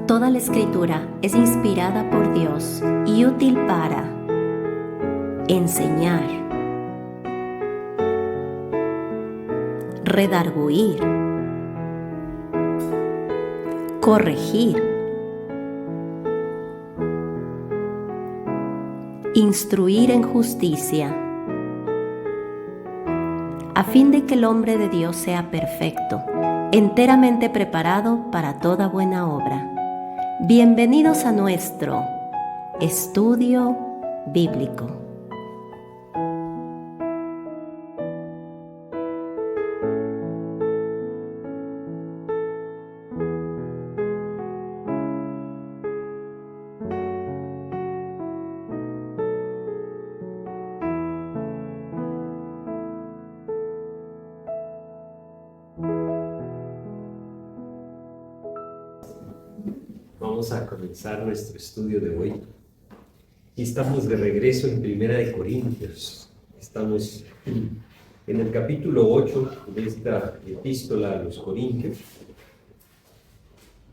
Toda la Escritura es inspirada por Dios y útil para enseñar, redarguir, corregir, instruir en justicia, a fin de que el hombre de Dios sea perfecto, enteramente preparado para toda buena obra. Bienvenidos a nuestro estudio bíblico. Vamos a comenzar nuestro estudio de hoy. Y estamos de regreso en Primera de Corintios. Estamos en el capítulo 8 de esta epístola a los Corintios.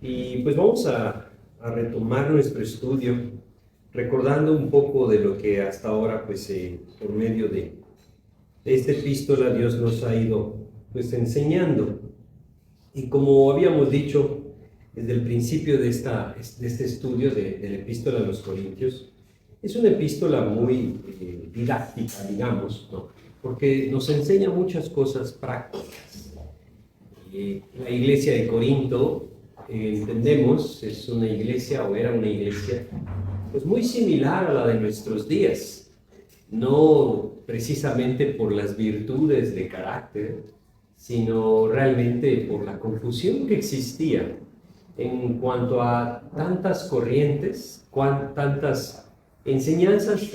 Y pues vamos a retomar nuestro estudio recordando un poco de lo que hasta ahora, pues por medio de esta epístola, Dios nos ha ido pues enseñando. Y como habíamos dicho desde el principio de este estudio de la epístola a los Corintios, es una epístola muy didáctica, digamos, ¿no? Porque nos enseña muchas cosas prácticas. La iglesia de Corinto, entendemos, es una iglesia, o era una iglesia, pues muy similar a la de nuestros días, no precisamente por las virtudes de carácter, sino realmente por la confusión que existía en cuanto a tantas corrientes, tantas enseñanzas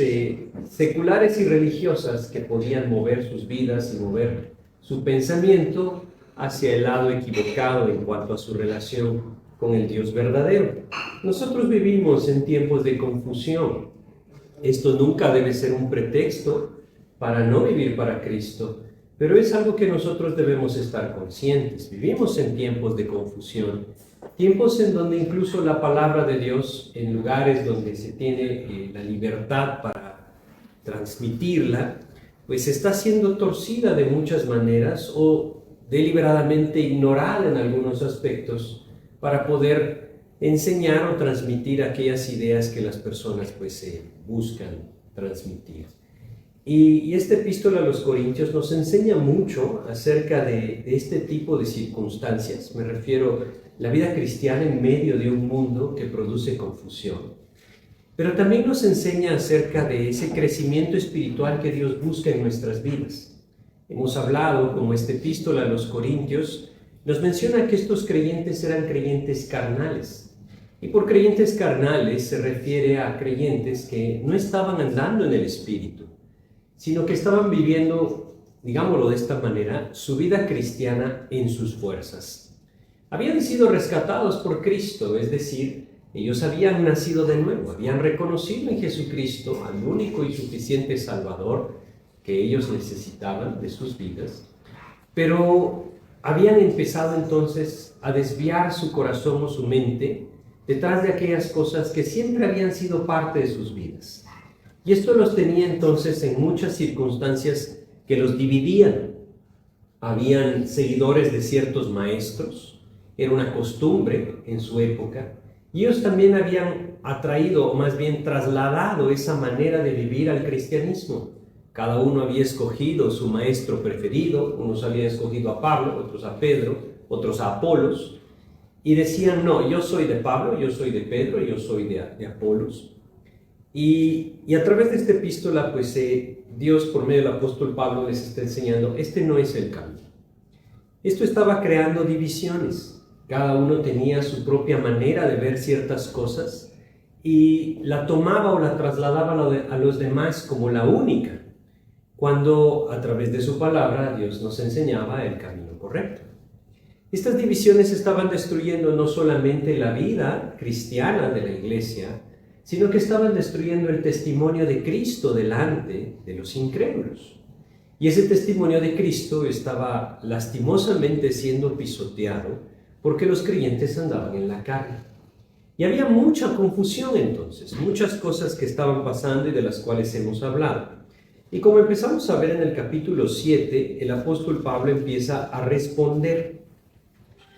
seculares y religiosas que podían mover sus vidas y mover su pensamiento hacia el lado equivocado en cuanto a su relación con el Dios verdadero. Nosotros vivimos en tiempos de confusión. Esto nunca debe ser un pretexto para no vivir para Cristo, pero es algo que nosotros debemos estar conscientes. Vivimos en tiempos de confusión, tiempos en donde incluso la palabra de Dios, en lugares donde se tiene la libertad para transmitirla, pues está siendo torcida de muchas maneras o deliberadamente ignorada en algunos aspectos para poder enseñar o transmitir aquellas ideas que las personas pues buscan transmitir. Y esta epístola a los Corintios nos enseña mucho acerca de este tipo de circunstancias. Me refiero a la vida cristiana en medio de un mundo que produce confusión. Pero también nos enseña acerca de ese crecimiento espiritual que Dios busca en nuestras vidas. Hemos hablado, como esta epístola a los Corintios, nos menciona que estos creyentes eran creyentes carnales. Y por creyentes carnales se refiere a creyentes que no estaban andando en el Espíritu, sino que estaban viviendo, digámoslo de esta manera, su vida cristiana en sus fuerzas. Habían sido rescatados por Cristo, es decir, ellos habían nacido de nuevo, habían reconocido en Jesucristo al único y suficiente Salvador que ellos necesitaban de sus vidas, pero habían empezado entonces a desviar su corazón o su mente detrás de aquellas cosas que siempre habían sido parte de sus vidas. Y esto los tenía entonces en muchas circunstancias que los dividían. Habían seguidores de ciertos maestros, era una costumbre en su época, y ellos también habían atraído, o más bien trasladado esa manera de vivir al cristianismo. Cada uno había escogido su maestro preferido, unos habían escogido a Pablo, otros a Pedro, otros a Apolos, y decían, no, yo soy de Pablo, yo soy de Pedro, yo soy de Apolos. Y a través de esta epístola, pues Dios por medio del apóstol Pablo les está enseñando, este no es el camino. Esto estaba creando divisiones. Cada uno tenía su propia manera de ver ciertas cosas y la tomaba o la trasladaba a los demás como la única, cuando a través de su palabra Dios nos enseñaba el camino correcto. Estas divisiones estaban destruyendo no solamente la vida cristiana de la iglesia, sino que estaban destruyendo el testimonio de Cristo delante de los incrédulos. Y ese testimonio de Cristo estaba lastimosamente siendo pisoteado porque los creyentes andaban en la carne. Y había mucha confusión entonces, muchas cosas que estaban pasando y de las cuales hemos hablado. Y como empezamos a ver en el capítulo 7, el apóstol Pablo empieza a responder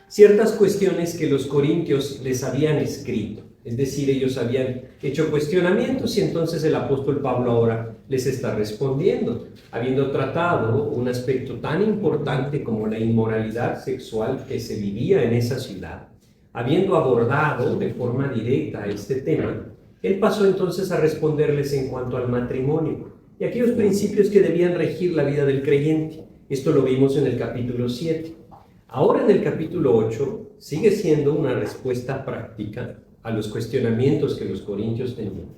ciertas cuestiones que los corintios les habían escrito. Es decir, ellos habían hecho cuestionamientos y entonces el apóstol Pablo ahora les está respondiendo, habiendo tratado un aspecto tan importante como la inmoralidad sexual que se vivía en esa ciudad. Habiendo abordado de forma directa este tema, él pasó entonces a responderles en cuanto al matrimonio y aquellos principios que debían regir la vida del creyente. Esto lo vimos en el capítulo 7. Ahora en el capítulo 8 sigue siendo una respuesta práctica a los cuestionamientos que los corintios tenían.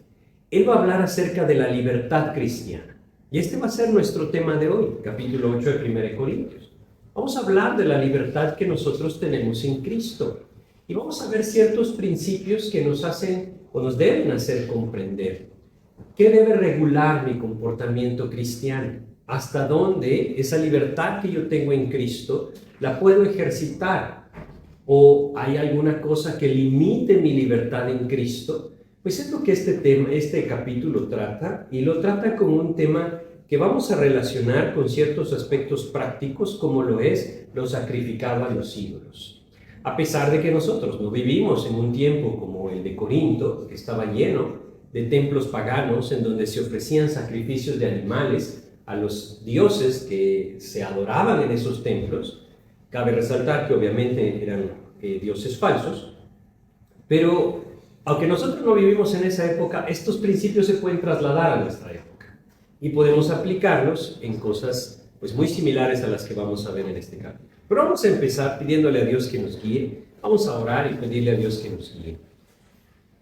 Él va a hablar acerca de la libertad cristiana. Y este va a ser nuestro tema de hoy, capítulo 8 de 1 Corintios. Vamos a hablar de la libertad que nosotros tenemos en Cristo. Y vamos a ver ciertos principios que nos hacen o nos deben hacer comprender qué debe regular mi comportamiento cristiano, hasta dónde esa libertad que yo tengo en Cristo la puedo ejercitar, o hay alguna cosa que limite mi libertad en Cristo. Pues es lo que este capítulo trata, y lo trata como un tema que vamos a relacionar con ciertos aspectos prácticos, como lo es lo sacrificado a los ídolos. A pesar de que nosotros no vivimos en un tiempo como el de Corinto, que estaba lleno de templos paganos en donde se ofrecían sacrificios de animales a los dioses que se adoraban en esos templos. Cabe resaltar que obviamente eran dioses falsos, pero aunque nosotros no vivimos en esa época, estos principios se pueden trasladar a nuestra época y podemos aplicarlos en cosas pues muy similares a las que vamos a ver en este capítulo. Pero vamos a empezar pidiéndole a Dios que nos guíe. Vamos a orar y pedirle a Dios que nos guíe.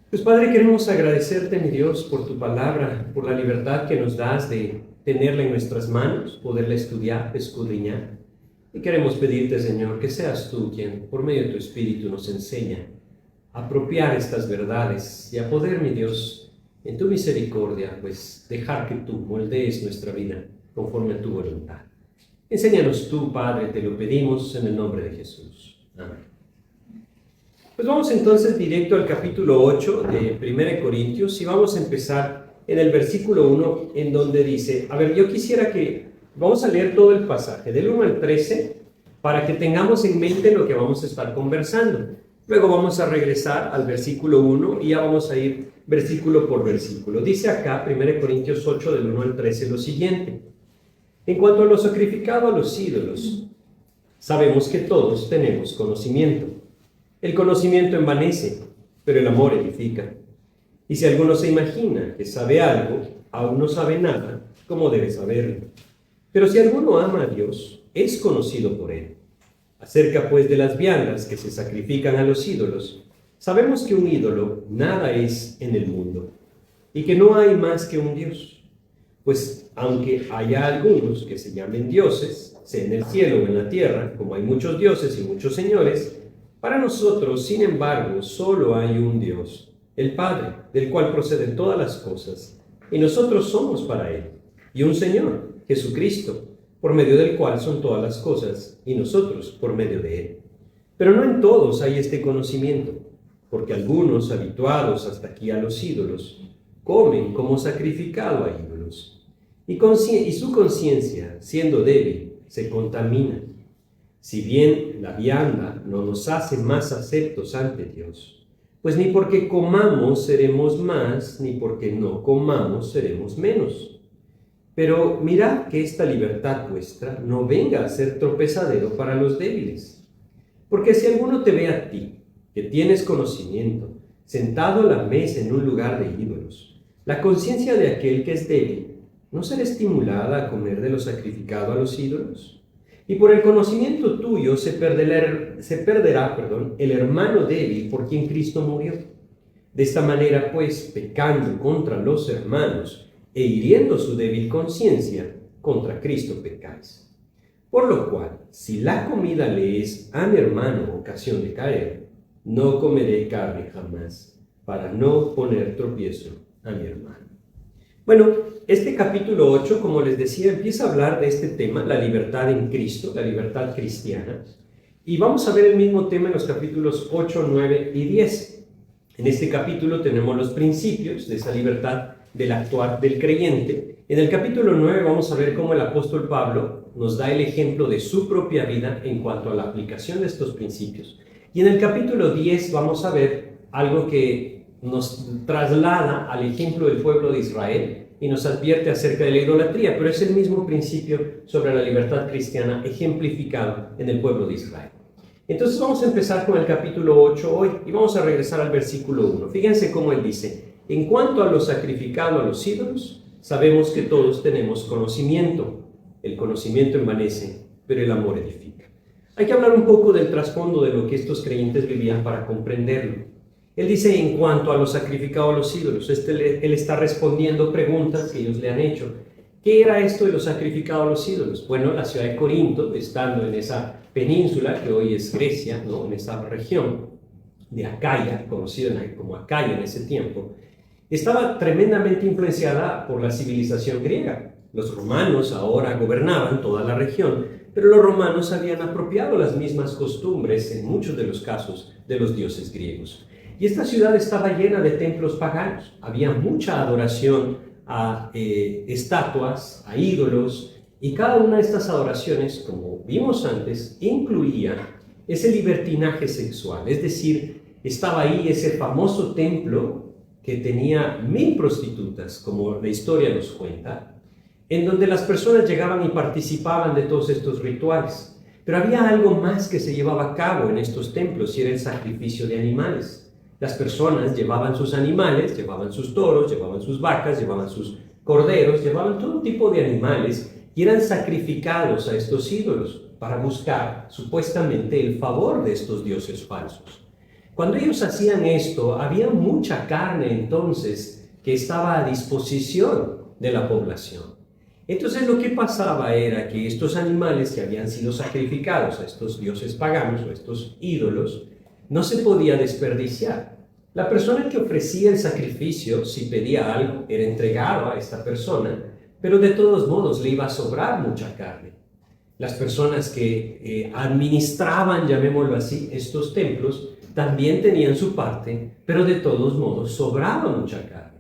Pues Padre, queremos agradecerte, mi Dios, por tu palabra, por la libertad que nos das de tenerla en nuestras manos, poderla estudiar, escudriñar. Y queremos pedirte, Señor, que seas tú quien, por medio de tu Espíritu, nos enseña a apropiar estas verdades y a poder, mi Dios, en tu misericordia, pues dejar que tú moldees nuestra vida conforme a tu voluntad. Enséñanos tú, Padre, te lo pedimos en el nombre de Jesús. Amén. Pues vamos entonces directo al capítulo 8 de 1 Corintios y vamos a empezar en el versículo 1, en donde dice, yo quisiera que vamos a leer todo el pasaje, del 1 al 13, para que tengamos en mente lo que vamos a estar conversando. Luego vamos a regresar al versículo 1 y ya vamos a ir versículo por versículo. Dice acá, 1 Corintios 8, del 1 al 13, lo siguiente. En cuanto a lo sacrificado a los ídolos, sabemos que todos tenemos conocimiento. El conocimiento envanece, pero el amor edifica. Y si alguno se imagina que sabe algo, aún no sabe nada, como debe saberlo. Pero si alguno ama a Dios, es conocido por él. Acerca pues de las viandas que se sacrifican a los ídolos, sabemos que un ídolo nada es en el mundo, y que no hay más que un Dios. Pues aunque haya algunos que se llamen dioses, sea en el cielo o en la tierra, como hay muchos dioses y muchos señores, para nosotros, sin embargo, solo hay un Dios, el Padre, del cual proceden todas las cosas, y nosotros somos para Él, y un Señor, Jesucristo, por medio del cual son todas las cosas, y nosotros por medio de Él. Pero no en todos hay este conocimiento, porque algunos, habituados hasta aquí a los ídolos, comen como sacrificado a ídolos, y su conciencia, siendo débil, se contamina. Si bien la vianda no nos hace más aceptos ante Dios, pues ni porque comamos seremos más, ni porque no comamos seremos menos. Pero mirad que esta libertad vuestra no venga a ser tropezadero para los débiles. Porque si alguno te ve a ti, que tienes conocimiento, sentado a la mesa en un lugar de ídolos, la conciencia de aquel que es débil, ¿no será estimulada a comer de lo sacrificado a los ídolos? Y por el conocimiento tuyo se perderá el hermano débil por quien Cristo murió. De esta manera, pues, pecando contra los hermanos e hiriendo su débil conciencia, contra Cristo pecáis. Por lo cual, si la comida le es a mi hermano ocasión de caer, no comeré carne jamás, para no poner tropiezo a mi hermano. Bueno, este capítulo 8, como les decía, empieza a hablar de este tema, la libertad en Cristo, la libertad cristiana. Y vamos a ver el mismo tema en los capítulos 8, 9 y 10. En este capítulo tenemos los principios de esa libertad del actuar del creyente. En el capítulo 9 vamos a ver cómo el apóstol Pablo nos da el ejemplo de su propia vida en cuanto a la aplicación de estos principios. Y en el capítulo 10 vamos a ver algo que nos traslada al ejemplo del pueblo de Israel y nos advierte acerca de la idolatría, pero es el mismo principio sobre la libertad cristiana ejemplificado en el pueblo de Israel. Entonces vamos a empezar con el capítulo 8 hoy y vamos a regresar al versículo 1. Fíjense cómo él dice: en cuanto a lo sacrificado a los ídolos, sabemos que todos tenemos conocimiento. El conocimiento envanece, pero el amor edifica. Hay que hablar un poco del trasfondo de lo que estos creyentes vivían para comprenderlo. Él dice en cuanto a lo sacrificado a los ídolos. Él está respondiendo preguntas que ellos le han hecho. ¿Qué era esto de lo sacrificado a los ídolos? Bueno, la ciudad de Corinto, estando en esa península que hoy es Grecia, ¿no? En esa región de Acaya, conocida como Acaya en ese tiempo, estaba tremendamente influenciada por la civilización griega. Los romanos ahora gobernaban toda la región, pero los romanos habían apropiado las mismas costumbres, en muchos de los casos, de los dioses griegos. Y esta ciudad estaba llena de templos paganos. Había mucha adoración a estatuas, a ídolos, y cada una de estas adoraciones, como vimos antes, incluía ese libertinaje sexual. Es decir, estaba ahí ese famoso templo que tenía 1000 prostitutas, como la historia nos cuenta, en donde las personas llegaban y participaban de todos estos rituales. Pero había algo más que se llevaba a cabo en estos templos, y era el sacrificio de animales. Las personas llevaban sus animales, llevaban sus toros, llevaban sus vacas, llevaban sus corderos, llevaban todo tipo de animales y eran sacrificados a estos ídolos para buscar supuestamente el favor de estos dioses falsos. Cuando ellos hacían esto, había mucha carne entonces que estaba a disposición de la población. Entonces lo que pasaba era que estos animales que habían sido sacrificados a estos dioses paganos o a estos ídolos no se podía desperdiciar. La persona que ofrecía el sacrificio, si pedía algo, era entregado a esta persona, pero de todos modos le iba a sobrar mucha carne. Las personas que administraban, llamémoslo así, estos templos, también tenían su parte, pero de todos modos sobraba mucha carne.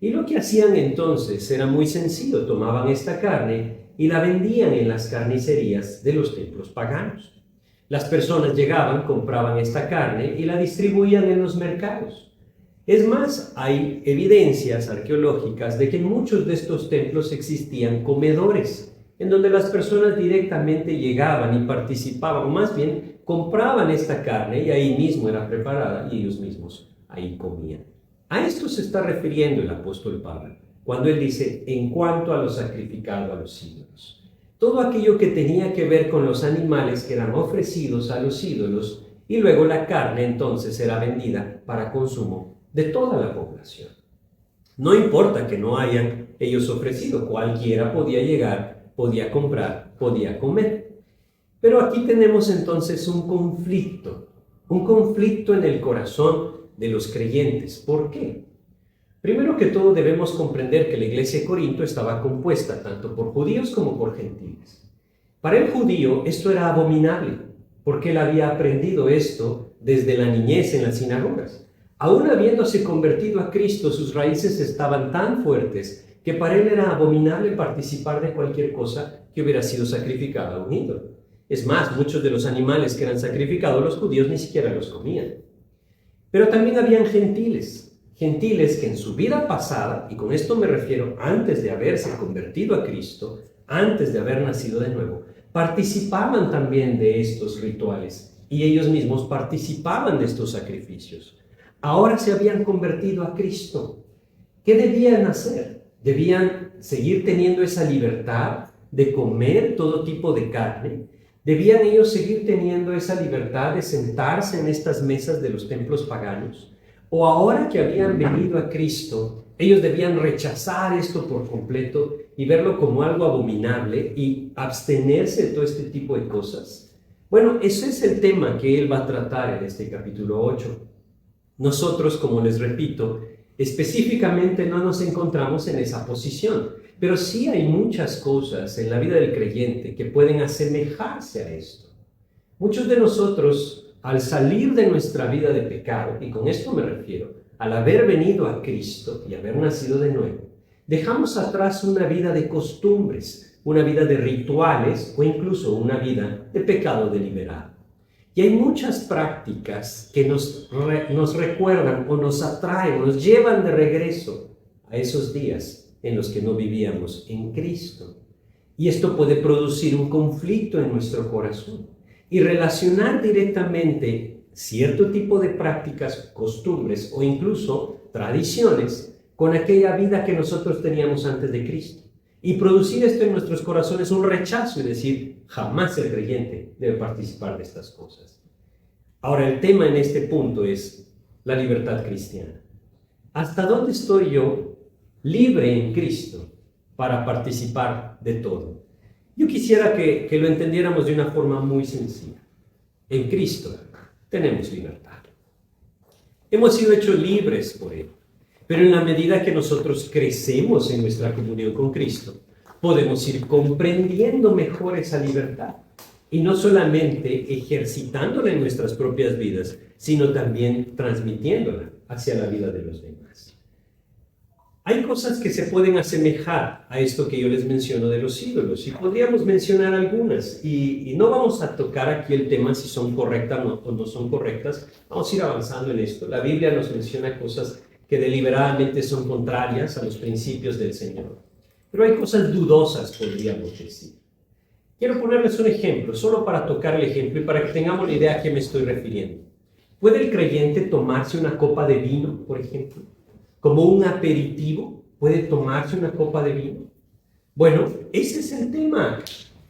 Y lo que hacían entonces era muy sencillo: tomaban esta carne y la vendían en las carnicerías de los templos paganos. Las personas llegaban, compraban esta carne y la distribuían en los mercados. Es más, hay evidencias arqueológicas de que en muchos de estos templos existían comedores, en donde las personas directamente llegaban y participaban, o más bien compraban esta carne y ahí mismo era preparada y ellos mismos ahí comían. A esto se está refiriendo el apóstol Pablo cuando él dice en cuanto a lo sacrificado a los ídolos. Todo aquello que tenía que ver con los animales que eran ofrecidos a los ídolos, y luego la carne entonces era vendida para consumo de toda la población. No importa que no hayan ellos ofrecido, cualquiera podía llegar, podía comprar, podía comer. Pero aquí tenemos entonces un conflicto en el corazón de los creyentes. ¿Por qué? Primero que todo debemos comprender que la iglesia de Corinto estaba compuesta tanto por judíos como por gentiles. Para el judío esto era abominable, porque él había aprendido esto desde la niñez en las sinagogas. Aún habiéndose convertido a Cristo, sus raíces estaban tan fuertes que para él era abominable participar de cualquier cosa que hubiera sido sacrificada a un ídolo. Es más, muchos de los animales que eran sacrificados los judíos ni siquiera los comían. Pero también habían gentiles que en su vida pasada, y con esto me refiero antes de haberse convertido a Cristo, antes de haber nacido de nuevo, participaban también de estos rituales y ellos mismos participaban de estos sacrificios. Ahora se habían convertido a Cristo. ¿Qué debían hacer? Debían seguir teniendo esa libertad de comer todo tipo de carne. Debían ellos seguir teniendo esa libertad de sentarse en estas mesas de los templos paganos. O ahora que habían venido a Cristo, ellos debían rechazar esto por completo y verlo como algo abominable y abstenerse de todo este tipo de cosas. Bueno, ese es el tema que él va a tratar en este capítulo 8. Nosotros, como les repito, específicamente no nos encontramos en esa posición, pero sí hay muchas cosas en la vida del creyente que pueden asemejarse a esto. Muchos de nosotros, al salir de nuestra vida de pecado, y con esto me refiero, al haber venido a Cristo y haber nacido de nuevo, dejamos atrás una vida de costumbres, una vida de rituales o incluso una vida de pecado deliberado. Y hay muchas prácticas que nos recuerdan o nos atraen, nos llevan de regreso a esos días en los que no vivíamos en Cristo. Y esto puede producir un conflicto en nuestro corazón y relacionar directamente cierto tipo de prácticas, costumbres o incluso tradiciones con aquella vida que nosotros teníamos antes de Cristo. Y producir esto en nuestros corazones un rechazo y decir, jamás el creyente debe participar de estas cosas. Ahora, el tema en este punto es la libertad cristiana. ¿Hasta dónde estoy yo libre en Cristo para participar de todo? Yo quisiera que lo entendiéramos de una forma muy sencilla. En Cristo tenemos libertad. Hemos sido hechos libres por Él. Pero en la medida que nosotros crecemos en nuestra comunión con Cristo, podemos ir comprendiendo mejor esa libertad. Y no solamente ejercitándola en nuestras propias vidas, sino también transmitiéndola hacia la vida de los demás. Hay cosas que se pueden asemejar a esto que yo les menciono de los ídolos, y podríamos mencionar algunas, y no vamos a tocar aquí el tema si son correctas o no son correctas, vamos a ir avanzando en esto. La Biblia nos menciona cosas que deliberadamente son contrarias a los principios del Señor. Pero hay cosas dudosas, podríamos decir. Quiero ponerles un ejemplo, solo para tocar el ejemplo y para que tengamos la idea a qué me estoy refiriendo. ¿Puede el creyente tomarse una copa de vino, por ejemplo? Como un aperitivo, ¿puede tomarse una copa de vino? Bueno, ese es el tema.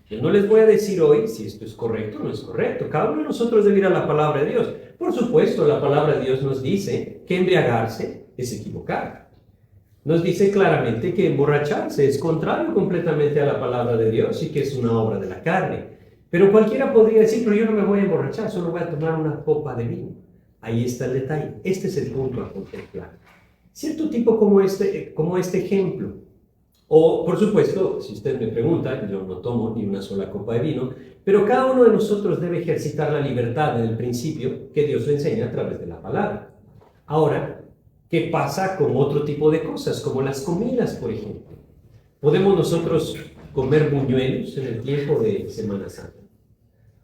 Yo no les voy a decir hoy si esto es correcto o no es correcto. Cada uno de nosotros debe ir a la palabra de Dios. Por supuesto, la palabra de Dios nos dice que embriagarse es equivocar. Nos dice claramente que emborracharse es contrario completamente a la palabra de Dios y que es una obra de la carne. Pero cualquiera podría decir, pero yo no me voy a emborrachar, solo voy a tomar una copa de vino. Ahí está el detalle. Este es el punto a contemplar. Cierto tipo como este ejemplo. O, por supuesto, si usted me pregunta, yo no tomo ni una sola copa de vino, pero cada uno de nosotros debe ejercitar la libertad en el principio que Dios le enseña a través de la palabra. Ahora, ¿qué pasa con otro tipo de cosas, como las comidas, por ejemplo? ¿Podemos nosotros comer buñuelos en el tiempo de Semana Santa?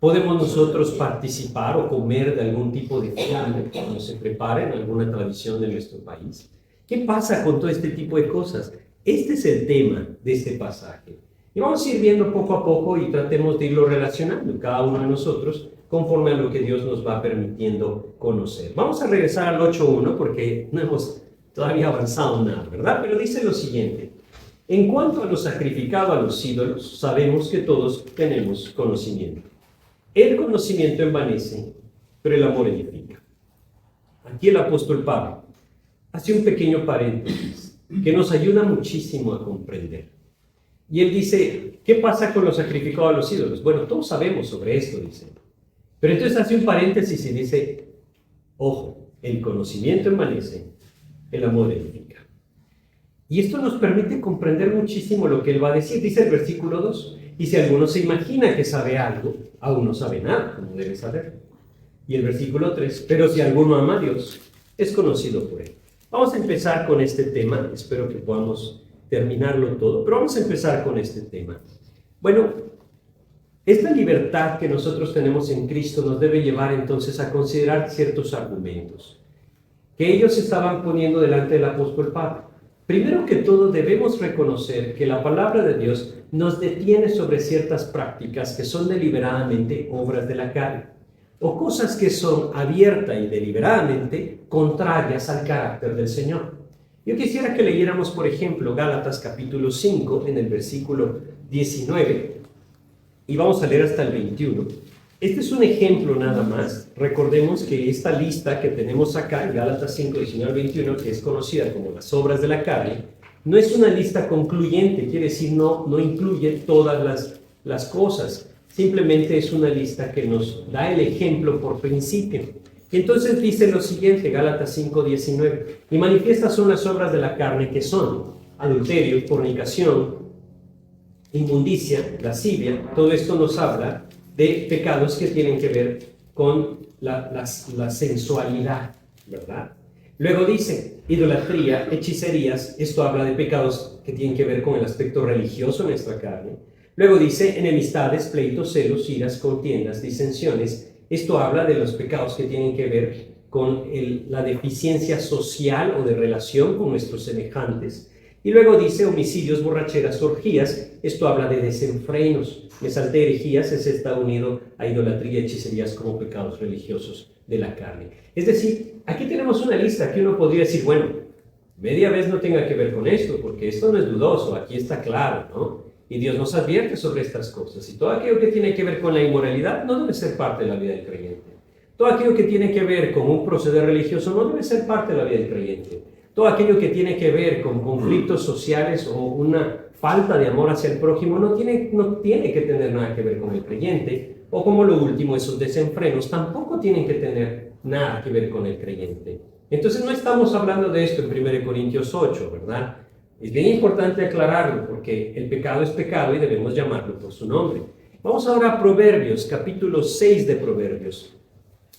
¿Podemos nosotros participar o comer de algún tipo de fiambre cuando se prepara en alguna tradición de nuestro país? ¿Qué pasa con todo este tipo de cosas? Este es el tema de este pasaje. Y vamos a ir viendo poco a poco y tratemos de irlo relacionando, cada uno de nosotros, conforme a lo que Dios nos va permitiendo conocer. Vamos a regresar al 8.1 porque no hemos todavía avanzado nada, ¿verdad? Pero dice lo siguiente. En cuanto a lo sacrificado a los ídolos, sabemos que todos tenemos conocimiento. El conocimiento envanece, pero el amor edifica. Aquí el apóstol Pablo hace un pequeño paréntesis que nos ayuda muchísimo a comprender. Y él dice, ¿qué pasa con lo sacrificado a los ídolos? Bueno, todos sabemos sobre esto, dice. Pero entonces hace un paréntesis y dice, ojo, el conocimiento envanece, el amor edifica. Y esto nos permite comprender muchísimo lo que él va a decir. Dice el versículo 2, y si alguno se imagina que sabe algo, aún no sabe nada, como debe saber. Y el versículo 3, pero si alguno ama a Dios, es conocido por él. Vamos a empezar con este tema, espero que podamos terminarlo todo, pero vamos a empezar con este tema. Bueno, esta libertad que nosotros tenemos en Cristo nos debe llevar entonces a considerar ciertos argumentos que ellos estaban poniendo delante del apóstol Pablo. Primero que todo debemos reconocer que la palabra de Dios nos detiene sobre ciertas prácticas que son deliberadamente obras de la carne, o cosas que son abierta y deliberadamente contrarias al carácter del Señor. Yo quisiera que leyéramos, por ejemplo, Gálatas capítulo 5, en el versículo 19, y vamos a leer hasta el 21. Este es un ejemplo nada más. Recordemos que esta lista que tenemos acá, en Gálatas 5, 19 al 21, que es conocida como las obras de la carne, no es una lista concluyente, quiere decir no incluye todas las cosas. Simplemente es una lista que nos da el ejemplo por principio. Y entonces dice lo siguiente, Gálatas 5:19, y manifiestas son las obras de la carne que son adulterio, fornicación, inmundicia, lascivia. Todo esto nos habla de pecados que tienen que ver con la sensualidad, ¿verdad? Luego dice, idolatría, hechicerías, esto habla de pecados que tienen que ver con el aspecto religioso de nuestra carne. Luego dice, enemistades, pleitos, celos, iras, contiendas, disensiones, esto habla de los pecados que tienen que ver con la deficiencia social o de relación con nuestros semejantes. Y luego dice homicidios, borracheras, orgías, esto habla de desenfrenos. Me salté herejías, ese está unido a idolatría y hechicerías como pecados religiosos de la carne. Es decir, aquí tenemos una lista que uno podría decir, bueno, media vez no tenga que ver con esto, porque esto no es dudoso, aquí está claro, ¿no? Y Dios nos advierte sobre estas cosas. Y todo aquello que tiene que ver con la inmoralidad no debe ser parte de la vida del creyente. Todo aquello que tiene que ver con un proceder religioso no debe ser parte de la vida del creyente. Todo aquello que tiene que ver con conflictos sociales o una falta de amor hacia el prójimo no tiene que tener nada que ver con el creyente. O como lo último, esos desenfrenos tampoco tienen que tener nada que ver con el creyente. Entonces no estamos hablando de esto en 1 Corintios 8, ¿verdad? Es bien importante aclararlo porque el pecado es pecado y debemos llamarlo por su nombre. Vamos ahora a Proverbios, capítulo 6 de Proverbios.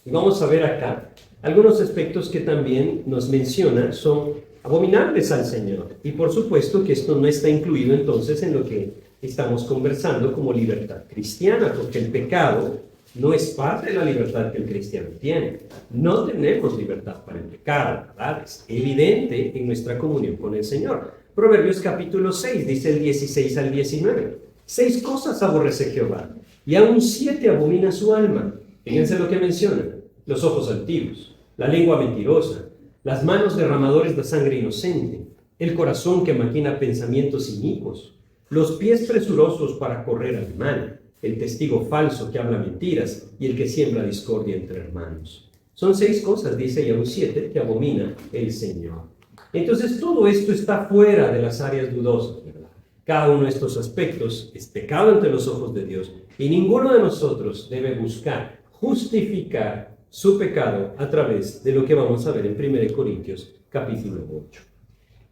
Y vamos a ver acá algunos aspectos que también nos menciona son abominables al Señor. Y por supuesto que esto no está incluido entonces en lo que estamos conversando como libertad cristiana, porque el pecado no es parte de la libertad que el cristiano tiene. No tenemos libertad para el pecado, ¿verdad? Es evidente en nuestra comunión con el Señor. Proverbios capítulo 6, dice el 16 al 19. 6 cosas aborrece Jehová, y aún 7 abomina su alma. Fíjense lo que menciona: los ojos altivos, la lengua mentirosa, las manos derramadores de sangre inocente, el corazón que maquina pensamientos inicuos, los pies presurosos para correr al mal, el testigo falso que habla mentiras y el que siembra discordia entre hermanos. Son 6 cosas, dice, y aún 7 que abomina el Señor. Entonces todo esto está fuera de las áreas dudosas, ¿verdad? Cada uno de estos aspectos es pecado ante los ojos de Dios y ninguno de nosotros debe buscar justificar su pecado a través de lo que vamos a ver en 1 Corintios capítulo 8.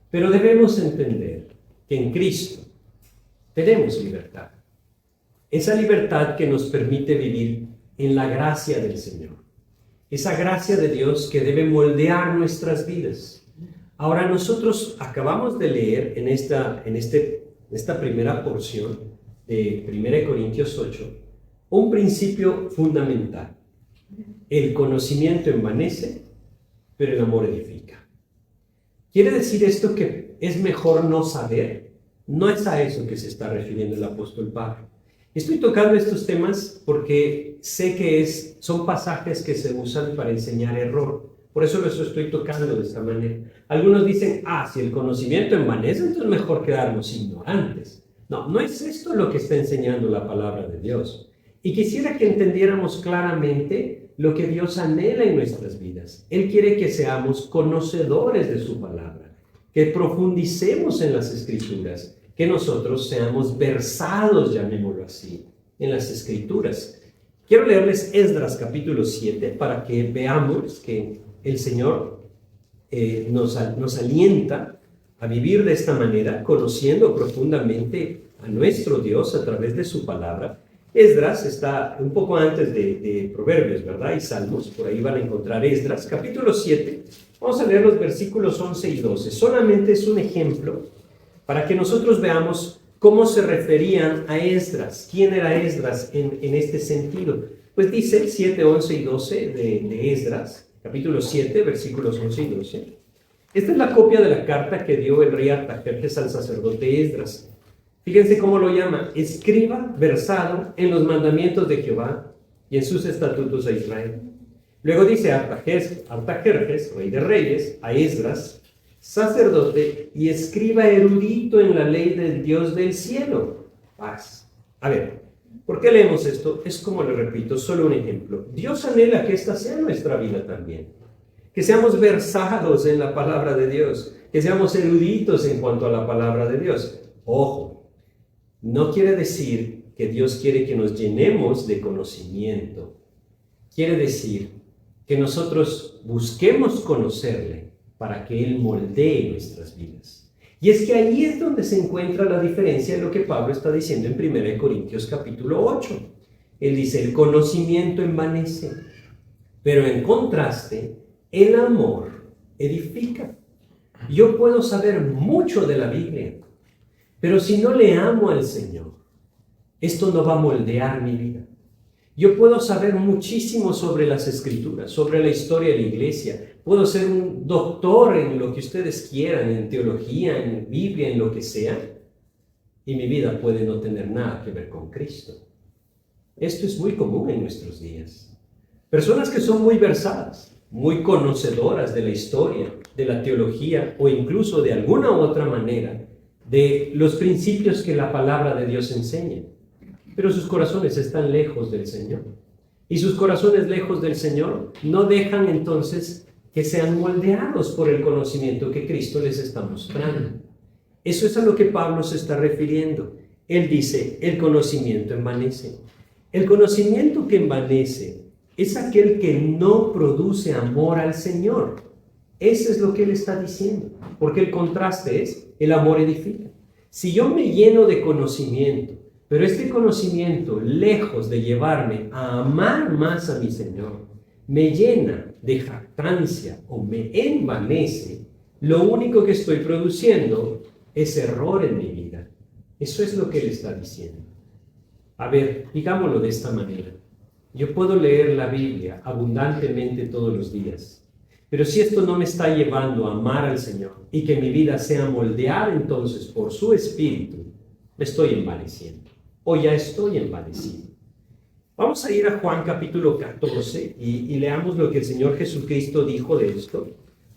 Pero debemos entender que en Cristo tenemos libertad. Esa libertad que nos permite vivir en la gracia del Señor. Esa gracia de Dios que debe moldear nuestras vidas. Ahora nosotros acabamos de leer en esta primera porción de 1 Corintios 8 un principio fundamental. El conocimiento envanece, pero el amor edifica. ¿Quiere decir esto que es mejor no saber? No es a eso que se está refiriendo el apóstol Pablo. Estoy tocando estos temas porque sé que son pasajes que se usan para enseñar error. Por eso los estoy tocando de esta manera. Algunos dicen, si el conocimiento envanece, entonces mejor quedarnos ignorantes. No es esto lo que está enseñando la palabra de Dios. Y quisiera que entendiéramos claramente lo que Dios anhela en nuestras vidas. Él quiere que seamos conocedores de su palabra, que profundicemos en las Escrituras, que nosotros seamos versados, llamémoslo así, en las Escrituras. Quiero leerles Esdras capítulo 7 para que veamos que el Señor nos alienta a vivir de esta manera, conociendo profundamente a nuestro Dios a través de su palabra. Esdras está un poco antes de Proverbios, ¿verdad? Y Salmos, por ahí van a encontrar Esdras, capítulo 7. Vamos a leer los versículos 11 y 12. Solamente es un ejemplo para que nosotros veamos cómo se referían a Esdras. ¿Quién era Esdras en este sentido? Pues dice 7, 11 y 12 de Esdras, capítulo 7, versículos 11 y 12. Esta es la copia de la carta que dio el rey Artajerjes al sacerdote Esdras. Fíjense cómo lo llama: escriba versado en los mandamientos de Jehová y en sus estatutos a Israel. Luego dice Artajerjes, rey de reyes, a Esdras, sacerdote y escriba erudito en la ley del Dios del cielo. Paz. A ver, ¿por qué leemos esto? Es como le repito, solo un ejemplo. Dios anhela que esta sea nuestra vida también. Que seamos versados en la palabra de Dios, que seamos eruditos en cuanto a la palabra de Dios. Ojo, no quiere decir que Dios quiere que nos llenemos de conocimiento. Quiere decir que nosotros busquemos conocerle para que Él moldee nuestras vidas. Y es que ahí es donde se encuentra la diferencia de lo que Pablo está diciendo en 1 Corintios capítulo 8. Él dice, el conocimiento envanece, pero en contraste, el amor edifica. Yo puedo saber mucho de la Biblia, pero si no le amo al Señor, esto no va a moldear mi vida. Yo puedo saber muchísimo sobre las Escrituras, sobre la historia de la iglesia. Puedo ser un doctor en lo que ustedes quieran, en teología, en Biblia, en lo que sea. Y mi vida puede no tener nada que ver con Cristo. Esto es muy común en nuestros días. Personas que son muy versadas, muy conocedoras de la historia, de la teología o incluso de alguna u otra manera de los principios que la palabra de Dios enseña. Pero sus corazones están lejos del Señor. Y sus corazones lejos del Señor no dejan entonces que sean moldeados por el conocimiento que Cristo les está mostrando. Eso es a lo que Pablo se está refiriendo. Él dice, el conocimiento envanece. El conocimiento que envanece es aquel que no produce amor al Señor. Eso es lo que él está diciendo. Porque el contraste es, el amor edifica. Si yo me lleno de conocimiento, pero este conocimiento, lejos de llevarme a amar más a mi Señor, me llena de jactancia o me envanece, lo único que estoy produciendo es error en mi vida. Eso es lo que él está diciendo. A ver, digámoslo de esta manera. Yo puedo leer la Biblia abundantemente todos los días, pero si esto no me está llevando a amar al Señor y que mi vida sea moldeada entonces por su Espíritu, me estoy envaneciendo. O ya estoy envanecido. Vamos a ir a Juan capítulo 14 y leamos lo que el Señor Jesucristo dijo de esto.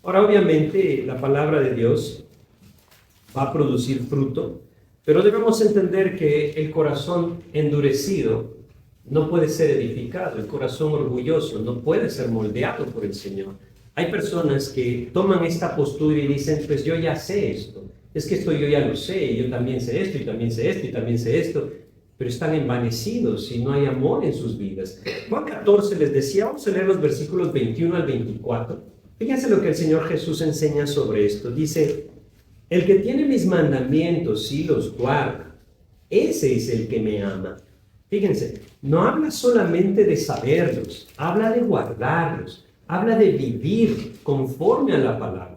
Ahora, obviamente, la palabra de Dios va a producir fruto, pero debemos entender que el corazón endurecido no puede ser edificado, el corazón orgulloso no puede ser moldeado por el Señor. Hay personas que toman esta postura y dicen, pues yo ya sé esto, es que esto yo ya lo sé, yo también sé esto, y también sé esto, y también sé esto, pero están envanecidos y no hay amor en sus vidas. Juan 14 les decía, vamos a leer los versículos 21 al 24. Fíjense lo que el Señor Jesús enseña sobre esto. Dice, el que tiene mis mandamientos y los guarda, ese es el que me ama. Fíjense, no habla solamente de saberlos, habla de guardarlos, habla de vivir conforme a la palabra.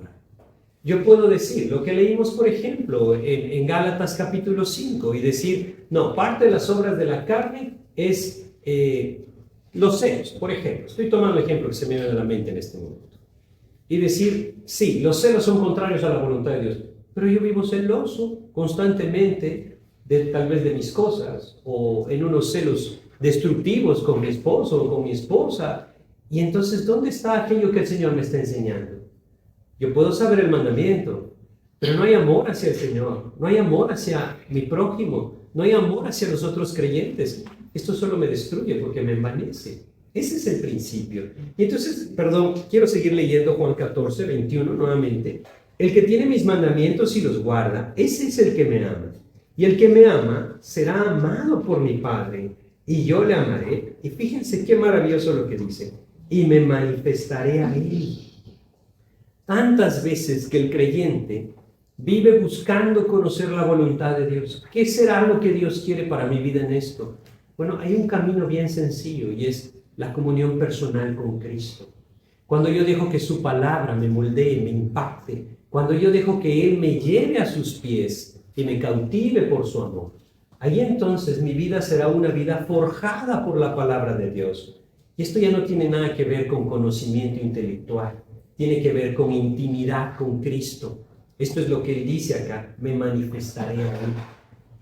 Yo puedo decir lo que leímos, por ejemplo, en Gálatas capítulo 5 y decir, no, parte de las obras de la carne es los celos, por ejemplo. Estoy tomando el ejemplo que se me viene a la mente en este momento. Y decir, sí, los celos son contrarios a la voluntad de Dios, pero yo vivo celoso constantemente tal vez de mis cosas o en unos celos destructivos con mi esposo o con mi esposa. Y entonces, ¿dónde está aquello que el Señor me está enseñando? Yo puedo saber el mandamiento, pero no hay amor hacia el Señor, no hay amor hacia mi prójimo, no hay amor hacia los otros creyentes. Esto solo me destruye porque me envanece. Ese es el principio. Y entonces, quiero seguir leyendo Juan 14, 21 nuevamente. El que tiene mis mandamientos y los guarda, ese es el que me ama. Y el que me ama será amado por mi Padre, y yo le amaré. Y fíjense qué maravilloso lo que dice. Y me manifestaré a él. Tantas veces que el creyente vive buscando conocer la voluntad de Dios. ¿Qué será lo que Dios quiere para mi vida en esto? Bueno, hay un camino bien sencillo y es la comunión personal con Cristo. Cuando yo dejo que su palabra me moldee, me impacte, cuando yo dejo que Él me lleve a sus pies y me cautive por su amor, ahí entonces mi vida será una vida forjada por la palabra de Dios. Y esto ya no tiene nada que ver con conocimiento intelectual. Tiene que ver con intimidad con Cristo. Esto es lo que él dice acá, me manifestaré a él.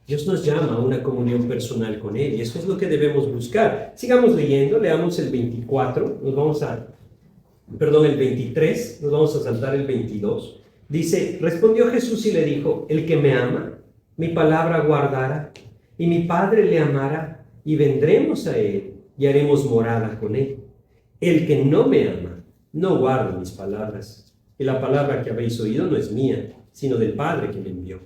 Dios nos llama a una comunión personal con él y eso es lo que debemos buscar. Sigamos leyendo, leamos el 24, el 23, nos vamos a saltar el 22. Dice, respondió Jesús y le dijo, el que me ama, mi palabra guardará, y mi Padre le amará, y vendremos a él y haremos morada con él. El que no me ama, no guarda mis palabras, y la palabra que habéis oído no es mía, sino del Padre que me envió.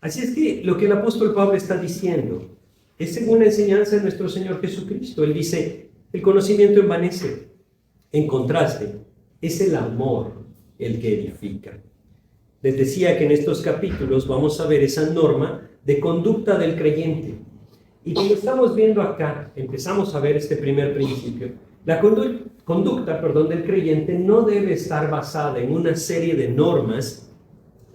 Así es que lo que el apóstol Pablo está diciendo es según la enseñanza de nuestro Señor Jesucristo. Él dice, el conocimiento envanece. En contraste, es el amor el que edifica. Les decía que en estos capítulos vamos a ver esa norma de conducta del creyente. Y como estamos viendo acá, empezamos a ver este primer principio. La conducta del creyente no debe estar basada en una serie de normas,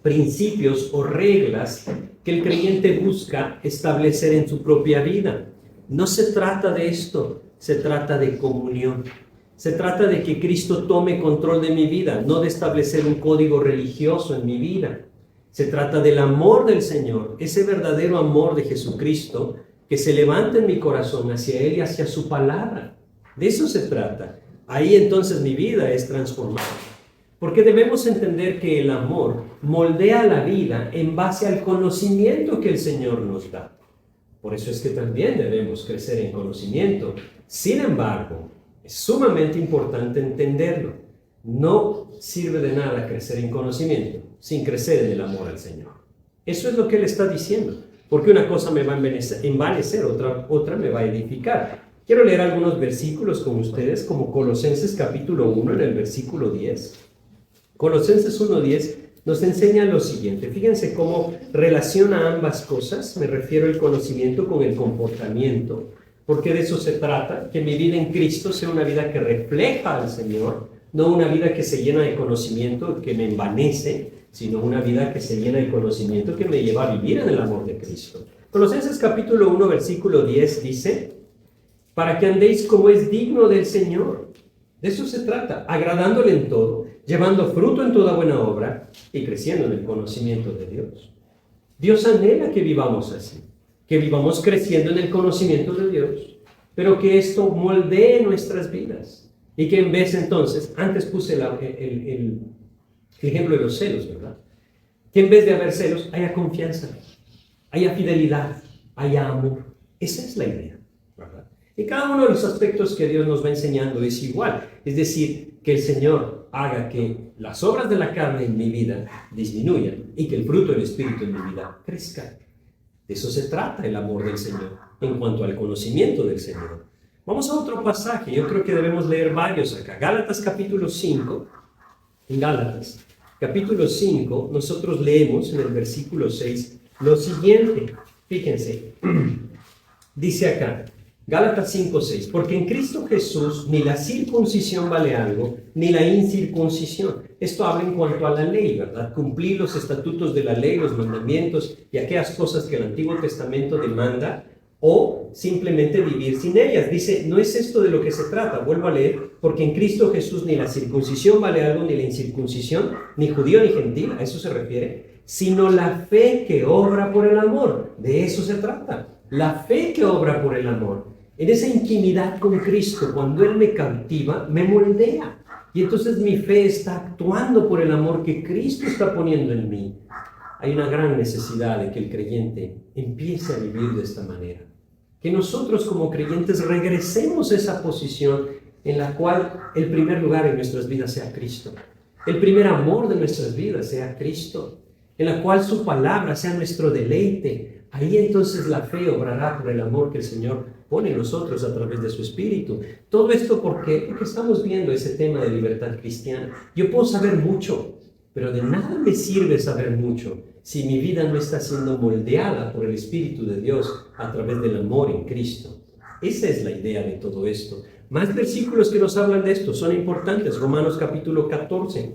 principios o reglas que el creyente busca establecer en su propia vida. No se trata de esto, se trata de comunión. Se trata de que Cristo tome control de mi vida, no de establecer un código religioso en mi vida. Se trata del amor del Señor, ese verdadero amor de Jesucristo que se levanta en mi corazón hacia Él y hacia su palabra. De eso se trata. Ahí entonces mi vida es transformada. Porque debemos entender que el amor moldea la vida en base al conocimiento que el Señor nos da. Por eso es que también debemos crecer en conocimiento. Sin embargo, es sumamente importante entenderlo. No sirve de nada crecer en conocimiento sin crecer en el amor al Señor. Eso es lo que Él está diciendo. Porque una cosa me va a envanecer, otra me va a edificar. Quiero leer algunos versículos con ustedes, como Colosenses capítulo 1, en el versículo 10. Colosenses 1:10 nos enseña lo siguiente. Fíjense cómo relaciona ambas cosas. Me refiero al conocimiento con el comportamiento. Porque de eso se trata, que mi vida en Cristo sea una vida que refleja al Señor, no una vida que se llena de conocimiento que me envanece, sino una vida que se llena de conocimiento que me lleva a vivir en el amor de Cristo. Colosenses capítulo 1, versículo 10 dice, para que andéis como es digno del Señor. De eso se trata, agradándole en todo, llevando fruto en toda buena obra y creciendo en el conocimiento de Dios. Dios anhela que vivamos así, que vivamos creciendo en el conocimiento de Dios, pero que esto moldee nuestras vidas. Y que en vez entonces, antes puse el ejemplo de los celos, ¿verdad? Que en vez de haber celos, haya confianza, haya fidelidad, haya amor. Esa es la idea, ¿verdad? Y cada uno de los aspectos que Dios nos va enseñando es igual. Es decir, que el Señor haga que las obras de la carne en mi vida disminuyan y que el fruto del Espíritu en mi vida crezca. De eso se trata el amor del Señor en cuanto al conocimiento del Señor. Vamos a otro pasaje. Yo creo que debemos leer varios acá. Gálatas capítulo 5. En Gálatas capítulo 5 nosotros leemos en el versículo 6 lo siguiente. Fíjense. Dice acá. Gálatas 5:6, porque en Cristo Jesús ni la circuncisión vale algo, ni la incircuncisión. Esto habla en cuanto a la ley, ¿verdad? Cumplir los estatutos de la ley, los mandamientos y aquellas cosas que el Antiguo Testamento demanda, o simplemente vivir sin ellas. Dice, no es esto de lo que se trata. Vuelvo a leer, porque en Cristo Jesús ni la circuncisión vale algo, ni la incircuncisión, ni judío ni gentil, a eso se refiere, sino la fe que obra por el amor. De eso se trata. La fe que obra por el amor. En esa intimidad con Cristo, cuando Él me cautiva, me moldea. Y entonces mi fe está actuando por el amor que Cristo está poniendo en mí. Hay una gran necesidad de que el creyente empiece a vivir de esta manera. Que nosotros como creyentes regresemos a esa posición en la cual el primer lugar en nuestras vidas sea Cristo. El primer amor de nuestras vidas sea Cristo. En la cual su palabra sea nuestro deleite. Ahí entonces la fe obrará por el amor que el Señor pone en nosotros a través de su Espíritu. Todo esto porque estamos viendo ese tema de libertad cristiana. Yo puedo saber mucho, pero de nada me sirve saber mucho si mi vida no está siendo moldeada por el Espíritu de Dios a través del amor en Cristo. Esa es la idea de todo esto. Más versículos que nos hablan de esto son importantes. Romanos capítulo 14.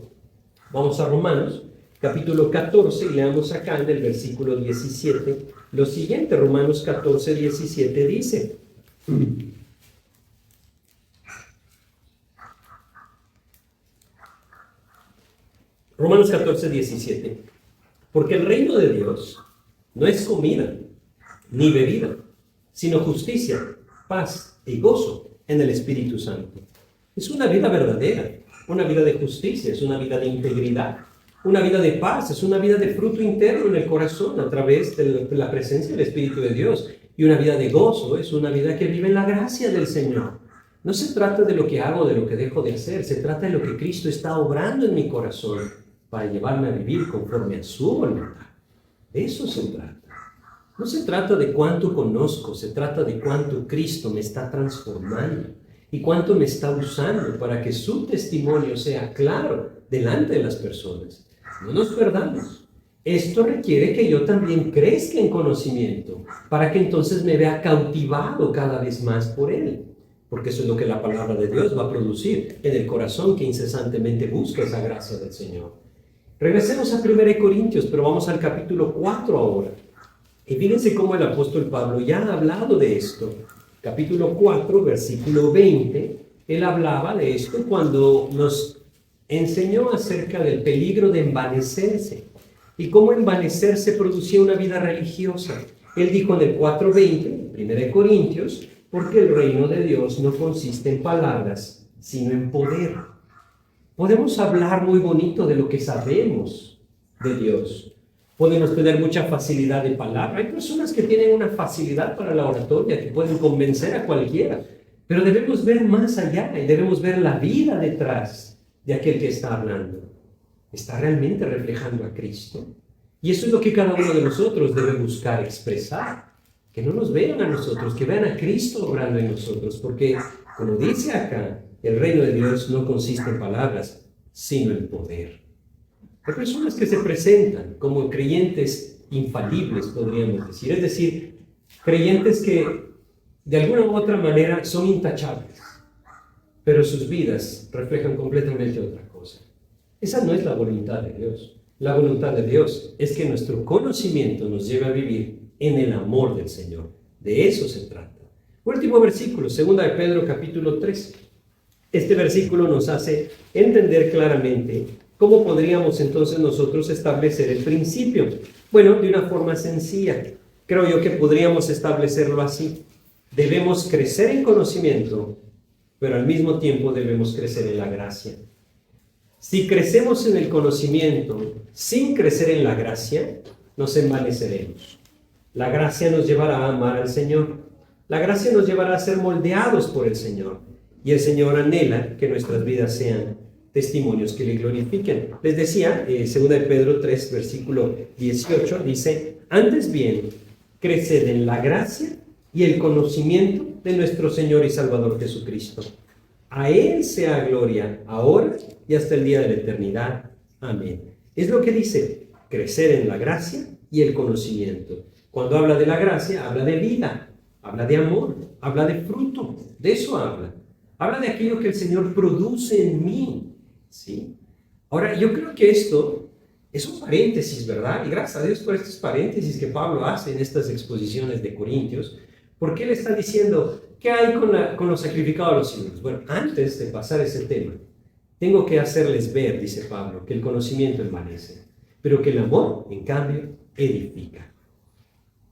Vamos a Romanos capítulo 14 y leamos acá en el versículo 17 lo siguiente. Romanos 14, 17 dice: Romanos 14, 17. Porque el reino de Dios no es comida ni bebida, sino justicia, paz y gozo en el Espíritu Santo. Es una vida verdadera, una vida de justicia, es una vida de integridad, una vida de paz, es una vida de fruto interno en el corazón a través de la presencia del Espíritu de Dios. Y una vida de gozo es una vida que vive en la gracia del Señor. No se trata de lo que hago, de lo que dejo de hacer, se trata de lo que Cristo está obrando en mi corazón para llevarme a vivir conforme a su voluntad. De eso se trata. No se trata de cuánto conozco, se trata de cuánto Cristo me está transformando y cuánto me está usando para que su testimonio sea claro delante de las personas. No nos perdamos. Esto requiere que yo también crezca en conocimiento para que entonces me vea cautivado cada vez más por Él. porque eso es lo que la palabra de Dios va a producir en el corazón que incesantemente busca esa gracia del Señor. Regresemos a 1 Corintios, pero vamos al capítulo 4 ahora. Y fíjense cómo el apóstol Pablo ya ha hablado de esto. Capítulo 4, versículo 20, él hablaba de esto cuando nos enseñó acerca del peligro de envanecerse y cómo envanecerse producía una vida religiosa. Él dijo en el 4:20, 1 Corintios, porque el reino de Dios no consiste en palabras, sino en poder. Podemos hablar muy bonito de lo que sabemos de Dios. Podemos tener mucha facilidad de palabra. Hay personas que tienen una facilidad para la oratoria, que pueden convencer a cualquiera. Pero debemos ver más allá y debemos ver la vida detrás de aquel que está hablando. ¿Está realmente reflejando a Cristo? Y eso es lo que cada uno de nosotros debe buscar expresar. Que no nos vean a nosotros, que vean a Cristo obrando en nosotros. Porque, como dice acá, el reino de Dios no consiste en palabras, sino en poder. Hay personas que se presentan como creyentes infalibles, podríamos decir. Es decir, creyentes que de alguna u otra manera son intachables, pero sus vidas reflejan completamente otra cosa. Esa no es la voluntad de Dios. La voluntad de Dios es que nuestro conocimiento nos lleve a vivir en el amor del Señor. De eso se trata. Último versículo, 2 de Pedro capítulo 3. Este versículo nos hace entender claramente cómo podríamos entonces nosotros establecer el principio. Bueno, de una forma sencilla. Creo yo que podríamos establecerlo así. Debemos crecer en conocimiento, pero al mismo tiempo debemos crecer en la gracia. Si crecemos en el conocimiento sin crecer en la gracia, nos envaneceremos. La gracia nos llevará a amar al Señor. La gracia nos llevará a ser moldeados por el Señor. Y el Señor anhela que nuestras vidas sean testimonios que le glorifiquen. Les decía, 2 de Pedro 3, versículo 18, dice, antes bien, creced en la gracia y el conocimiento de nuestro Señor y Salvador Jesucristo. A Él sea gloria ahora y hasta el día de la eternidad. Amén. Es lo que dice, crecer en la gracia y el conocimiento. Cuando habla de la gracia, habla de vida, habla de amor, habla de fruto, de eso habla. Habla de aquello que el Señor produce en mí, ¿sí? Ahora, yo creo que esto es un paréntesis, ¿verdad? Y gracias a Dios por estos paréntesis que Pablo hace en estas exposiciones de Corintios, porque él está diciendo, ¿qué hay con lo sacrificado a los ídolos? Bueno, antes de pasar ese tema, tengo que hacerles ver, dice Pablo, que el conocimiento envanece, pero que el amor, en cambio, edifica.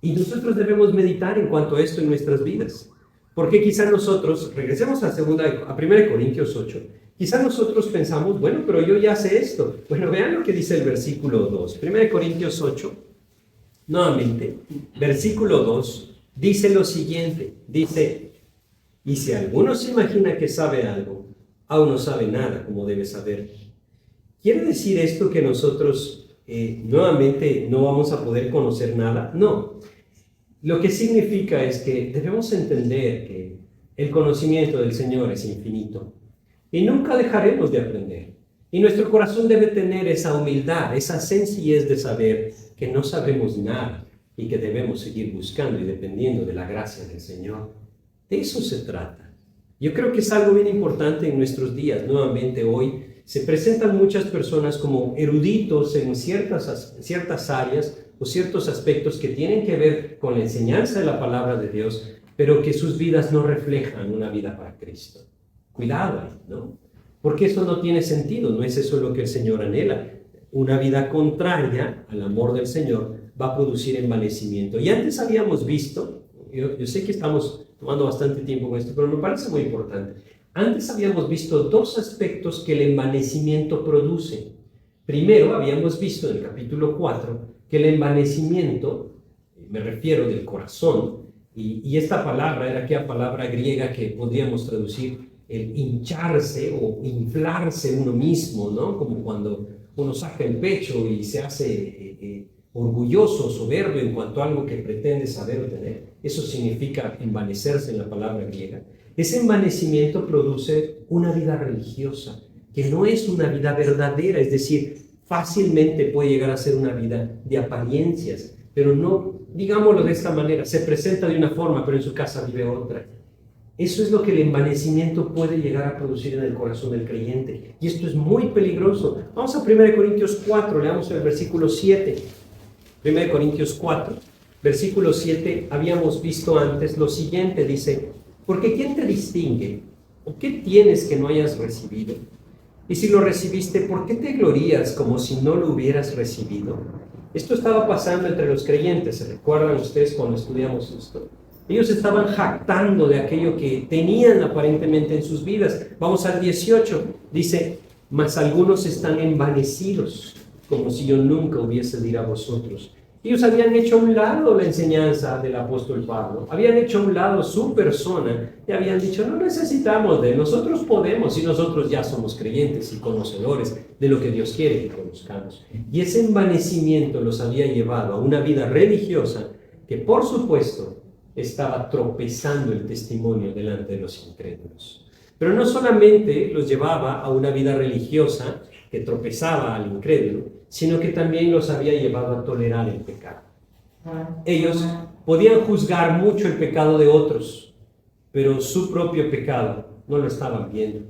Y nosotros debemos meditar en cuanto a esto en nuestras vidas. Porque quizás nosotros, regresemos a 1 Corintios 8, quizás nosotros pensamos, bueno, pero yo ya sé esto. Bueno, vean lo que dice el versículo 2. 1 Corintios 8, nuevamente, versículo 2, dice lo siguiente. Dice, y si alguno se imagina que sabe algo, aún no sabe nada como debe saber. ¿Quiere decir esto que nosotros nuevamente no vamos a poder conocer nada? No. Lo que significa es que debemos entender que el conocimiento del Señor es infinito y nunca dejaremos de aprender. Y nuestro corazón debe tener esa humildad, esa sencillez de saber que no sabemos nada y que debemos seguir buscando y dependiendo de la gracia del Señor. De eso se trata. Yo creo que es algo bien importante en nuestros días. Nuevamente hoy se presentan muchas personas como eruditos en ciertas áreas o ciertos aspectos que tienen que ver con la enseñanza de la palabra de Dios, pero que sus vidas no reflejan una vida para Cristo. Cuidado, ¿no? Porque eso no tiene sentido, no es eso lo que el Señor anhela. Una vida contraria al amor del Señor va a producir envanecimiento. Y antes habíamos visto, yo sé que estamos tomando bastante tiempo con esto, pero me parece muy importante. Antes habíamos visto dos aspectos que el envanecimiento produce. Primero, habíamos visto en el capítulo 4 que el envanecimiento, me refiero del corazón, y esta palabra era aquella palabra griega que podríamos traducir el hincharse o inflarse uno mismo, ¿no? Como cuando uno saca el pecho y se hace orgulloso, soberbio en cuanto a algo que pretende saber o tener. Eso significa envanecerse en la palabra griega. Ese envanecimiento produce una vida religiosa, que no es una vida verdadera, es decir, fácilmente puede llegar a ser una vida de apariencias, pero no, digámoslo de esta manera, se presenta de una forma, pero en su casa vive otra. Eso es lo que el envanecimiento puede llegar a producir en el corazón del creyente. Y esto es muy peligroso. Vamos a 1 Corintios 4, leamos el versículo 7. 1 Corintios 4, versículo 7, habíamos visto antes lo siguiente, dice, porque ¿quién te distingue? ¿O qué tienes que no hayas recibido? Y si lo recibiste, ¿por qué te glorías como si no lo hubieras recibido? Esto estaba pasando entre los creyentes, ¿se recuerdan ustedes cuando estudiamos esto? Ellos estaban jactando de aquello que tenían aparentemente en sus vidas. Vamos al 18, dice, mas algunos están envanecidos, como si yo nunca hubiese de ir a vosotros. Ellos habían hecho a un lado la enseñanza del apóstol Pablo, habían hecho a un lado su persona y habían dicho, no necesitamos de él, nosotros podemos y nosotros ya somos creyentes y conocedores de lo que Dios quiere que conozcamos. Y ese envanecimiento los había llevado a una vida religiosa que, por supuesto, estaba tropezando el testimonio delante de los incrédulos. Pero no solamente los llevaba a una vida religiosa que tropezaba al incrédulo, sino que también los había llevado a tolerar el pecado. Ellos podían juzgar mucho el pecado de otros, pero su propio pecado no lo estaban viendo,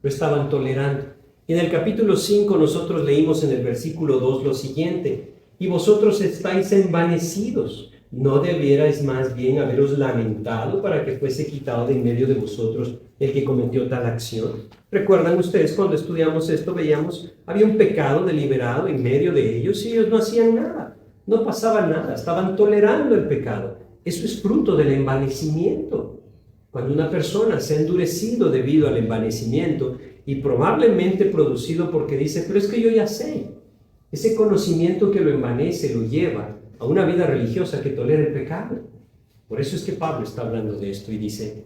lo estaban tolerando. Y en el capítulo 5 nosotros leímos en el versículo 2 lo siguiente, y vosotros estáis envanecidos, ¿no debierais más bien haberos lamentado para que fuese quitado de en medio de vosotros el que cometió tal acción? ¿Recuerdan ustedes cuando estudiamos esto? Veíamos, había un pecado deliberado en medio de ellos y ellos no hacían nada, no pasaba nada, estaban tolerando el pecado. Eso es fruto del envanecimiento. Cuando una persona se ha endurecido debido al envanecimiento y probablemente producido porque dice, pero es que yo ya sé, ese conocimiento que lo envanece lo lleva a una vida religiosa que tolera el pecado. Por eso es que Pablo está hablando de esto y dice,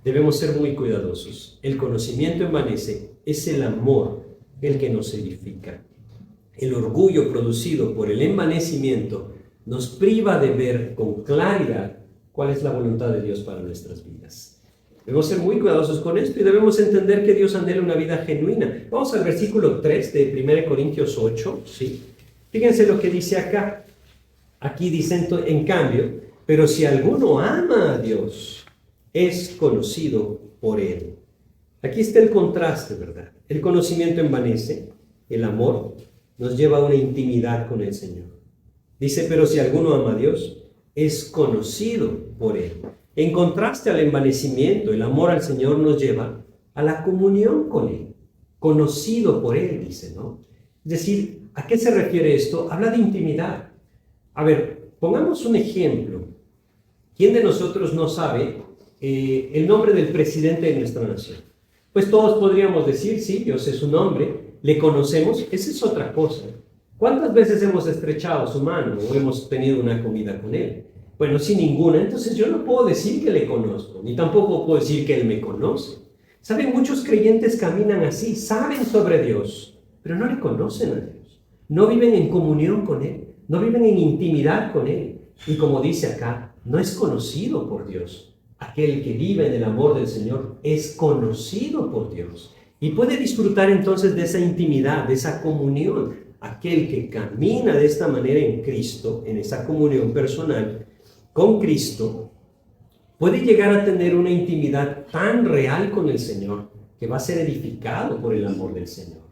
debemos ser muy cuidadosos. El conocimiento envanece, es el amor el que nos edifica. El orgullo producido por el envanecimiento nos priva de ver con claridad cuál es la voluntad de Dios para nuestras vidas. Debemos ser muy cuidadosos con esto y debemos entender que Dios anhela una vida genuina. Vamos al versículo 3 de 1 Corintios 8, ¿sí? Fíjense lo que dice acá. Aquí dicen, en cambio, pero si alguno ama a Dios, es conocido por él. Aquí está el contraste, ¿verdad? El conocimiento envanece, el amor nos lleva a una intimidad con el Señor. Dice, pero si alguno ama a Dios, es conocido por él. En contraste al envanecimiento, el amor al Señor nos lleva a la comunión con él. Conocido por él, dice, ¿no? Es decir, ¿a qué se refiere esto? Habla de intimidad. A ver, pongamos un ejemplo. ¿Quién de nosotros no sabe el nombre del presidente de nuestra nación? Pues todos podríamos decir, sí, yo sé su nombre, le conocemos, esa es otra cosa. ¿Cuántas veces hemos estrechado su mano o hemos tenido una comida con él? Bueno, sin ninguna, entonces yo no puedo decir que le conozco, ni tampoco puedo decir que él me conoce. ¿Saben? Muchos creyentes caminan así, saben sobre Dios, pero no le conocen a Dios. No viven en comunión con él. No viven en intimidad con él. Y como dice acá, no es conocido por Dios. Aquel que vive en el amor del Señor es conocido por Dios. Y puede disfrutar entonces de esa intimidad, de esa comunión. Aquel que camina de esta manera en Cristo, en esa comunión personal con Cristo, puede llegar a tener una intimidad tan real con el Señor que va a ser edificado por el amor del Señor.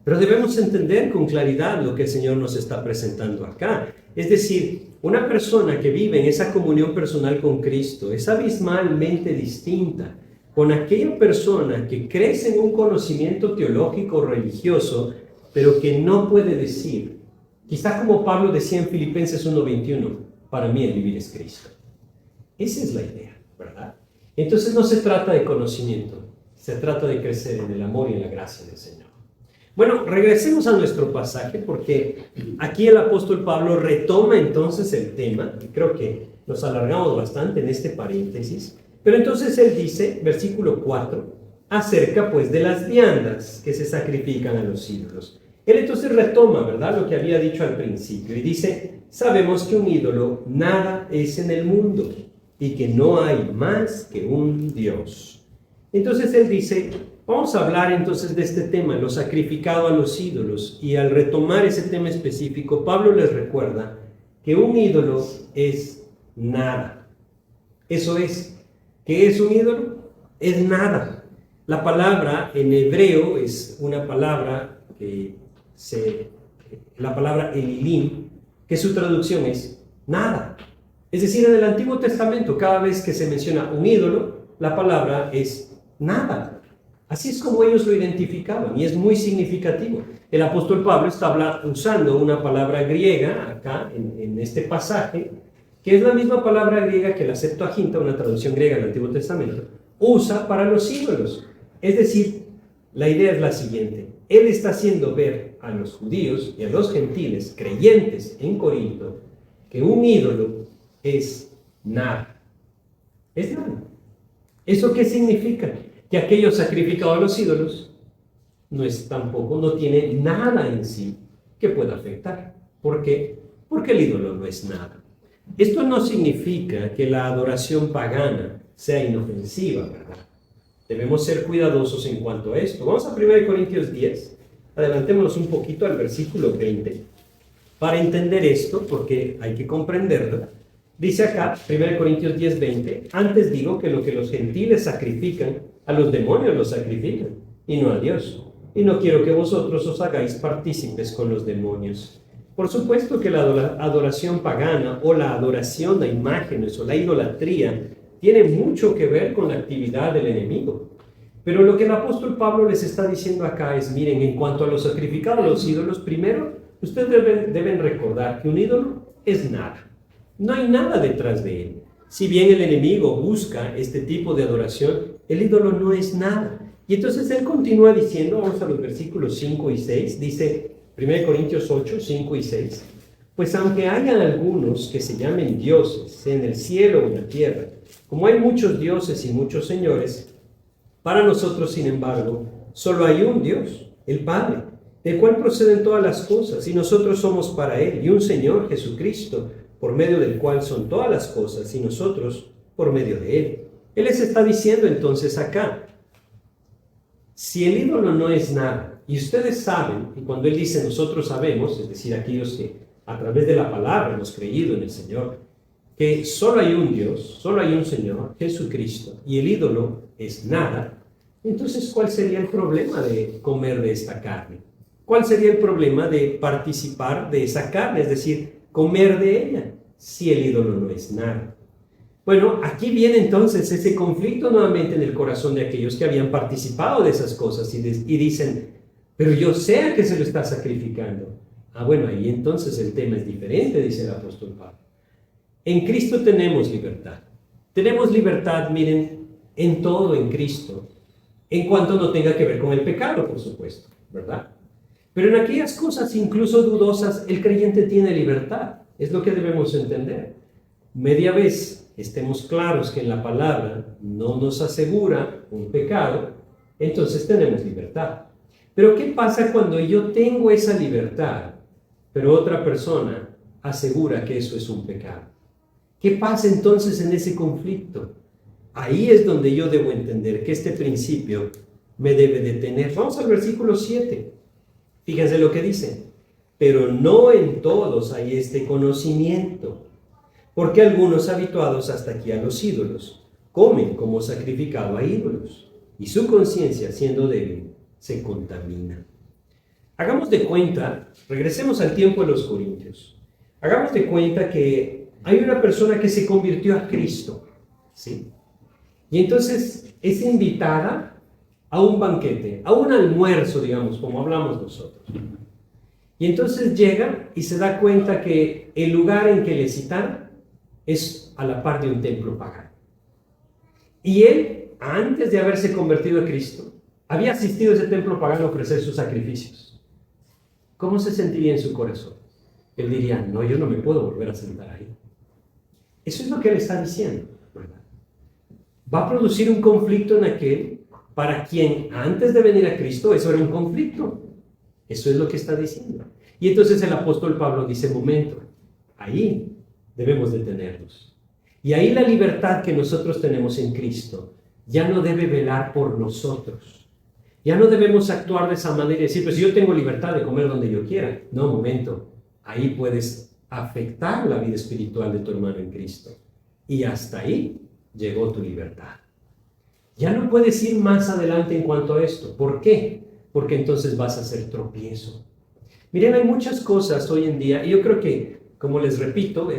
Pero debemos entender con claridad lo que el Señor nos está presentando acá. Es decir, una persona que vive en esa comunión personal con Cristo es abismalmente distinta con aquella persona que crece en un conocimiento teológico religioso, pero que no puede decir, quizá como Pablo decía en Filipenses 1:21, para mí el vivir es Cristo. Esa es la idea, ¿verdad? Entonces no se trata de conocimiento, se trata de crecer en el amor y en la gracia del Señor. Bueno, regresemos a nuestro pasaje porque aquí el apóstol Pablo retoma entonces el tema, y creo que nos alargamos bastante en este paréntesis, pero entonces él dice, versículo 4, acerca pues de las viandas que se sacrifican a los ídolos. Él entonces retoma, ¿verdad?, lo que había dicho al principio y dice, sabemos que un ídolo nada es en el mundo y que no hay más que un Dios. Entonces él dice, vamos a hablar entonces de este tema, lo sacrificado a los ídolos, y al retomar ese tema específico, Pablo les recuerda que un ídolo es nada. Eso es, ¿qué es un ídolo? es nada. La palabra en hebreo es una palabra la palabra Elilim, que su traducción es nada. Es decir, en el Antiguo Testamento, cada vez que se menciona un ídolo, la palabra es nada. Así es como ellos lo identificaban y es muy significativo. El apóstol Pablo está usando una palabra griega acá en este pasaje, que es la misma palabra griega que la Septuaginta, una traducción griega del Antiguo Testamento, usa para los ídolos. Es decir, la idea es la siguiente. Él está haciendo ver a los judíos y a los gentiles creyentes en Corinto que un ídolo es nada. Es nada. ¿Eso qué significa? Que aquello sacrificado a los ídolos no tiene nada en sí que pueda afectar. ¿Por qué? Porque el ídolo no es nada. Esto no significa que la adoración pagana sea inofensiva, ¿verdad? Debemos ser cuidadosos en cuanto a esto. Vamos a 1 Corintios 10. Adelantémonos un poquito al versículo 20. Para entender esto, porque hay que comprenderlo, dice acá, 1 Corintios 10, 20, antes digo que lo que los gentiles sacrifican, a los demonios los sacrifican, y no a Dios. Y no quiero que vosotros os hagáis partícipes con los demonios. Por supuesto que la adoración pagana o la adoración de imágenes o la idolatría tiene mucho que ver con la actividad del enemigo. Pero lo que el apóstol Pablo les está diciendo acá es, miren, en cuanto a los sacrificados a los ídolos, primero, ustedes deben recordar que un ídolo es nada. No hay nada detrás de él. Si bien el enemigo busca este tipo de adoración, el ídolo no es nada. Y entonces él continúa diciendo, vamos a los versículos 5 y 6, dice 1 Corintios 8, 5 y 6, pues aunque hayan algunos que se llamen dioses en el cielo o en la tierra, como hay muchos dioses y muchos señores, para nosotros, sin embargo, solo hay un Dios, el Padre, del cual proceden todas las cosas, y nosotros somos para Él, y un Señor, Jesucristo, por medio del cual son todas las cosas, y nosotros por medio de Él. Él les está diciendo entonces acá, si el ídolo no es nada, y ustedes saben, y cuando Él dice nosotros sabemos, es decir, aquellos que a través de la palabra hemos creído en el Señor, que solo hay un Dios, solo hay un Señor, Jesucristo, y el ídolo es nada, entonces ¿cuál sería el problema de comer de esta carne? ¿Cuál sería el problema de participar de esa carne, es decir, comer de ella, si el ídolo no es nada? Bueno, aquí viene entonces ese conflicto nuevamente en el corazón de aquellos que habían participado de esas cosas y dicen, pero yo sé a qué se lo está sacrificando. Ah, bueno, ahí entonces el tema es diferente, dice el apóstol Pablo. En Cristo tenemos libertad. Tenemos libertad, miren, en todo en Cristo, en cuanto no tenga que ver con el pecado, por supuesto, ¿verdad? Pero en aquellas cosas incluso dudosas, el creyente tiene libertad. Es lo que debemos entender. Media vez estemos claros que en la palabra no nos asegura un pecado, entonces tenemos libertad. Pero ¿qué pasa cuando yo tengo esa libertad, pero otra persona asegura que eso es un pecado? ¿Qué pasa entonces en ese conflicto? Ahí es donde yo debo entender que este principio me debe detener. Vamos al versículo 7. Fíjense lo que dice. Pero no en todos hay este conocimiento, porque algunos habituados hasta aquí a los ídolos comen como sacrificado a ídolos, y su conciencia, siendo débil, se contamina. Hagamos de cuenta, regresemos al tiempo de los Corintios. Hagamos de cuenta que hay una persona que se convirtió a Cristo, ¿sí? Y entonces es invitada a un banquete, a un almuerzo, digamos, como hablamos nosotros. Y entonces llega y se da cuenta que el lugar en que le citaron es a la par de un templo pagano. Y él, antes de haberse convertido a Cristo, había asistido a ese templo pagano a ofrecer sus sacrificios. ¿Cómo se sentiría en su corazón? Él diría, no, yo no me puedo volver a sentar ahí. Eso es lo que él está diciendo, ¿verdad? Va a producir un conflicto en aquel para quien antes de venir a Cristo eso era un conflicto. Eso es lo que está diciendo. Y entonces el apóstol Pablo dice, momento, ahí debemos detenernos. Y ahí la libertad que nosotros tenemos en Cristo ya no debe velar por nosotros. Ya no debemos actuar de esa manera y decir, pues yo tengo libertad de comer donde yo quiera. No, momento, ahí puedes afectar la vida espiritual de tu hermano en Cristo. Y hasta ahí llegó tu libertad. Ya no puedes ir más adelante en cuanto a esto. ¿Por qué? Porque entonces vas a hacer tropiezo. Miren, hay muchas cosas hoy en día, y yo creo que, como les repito,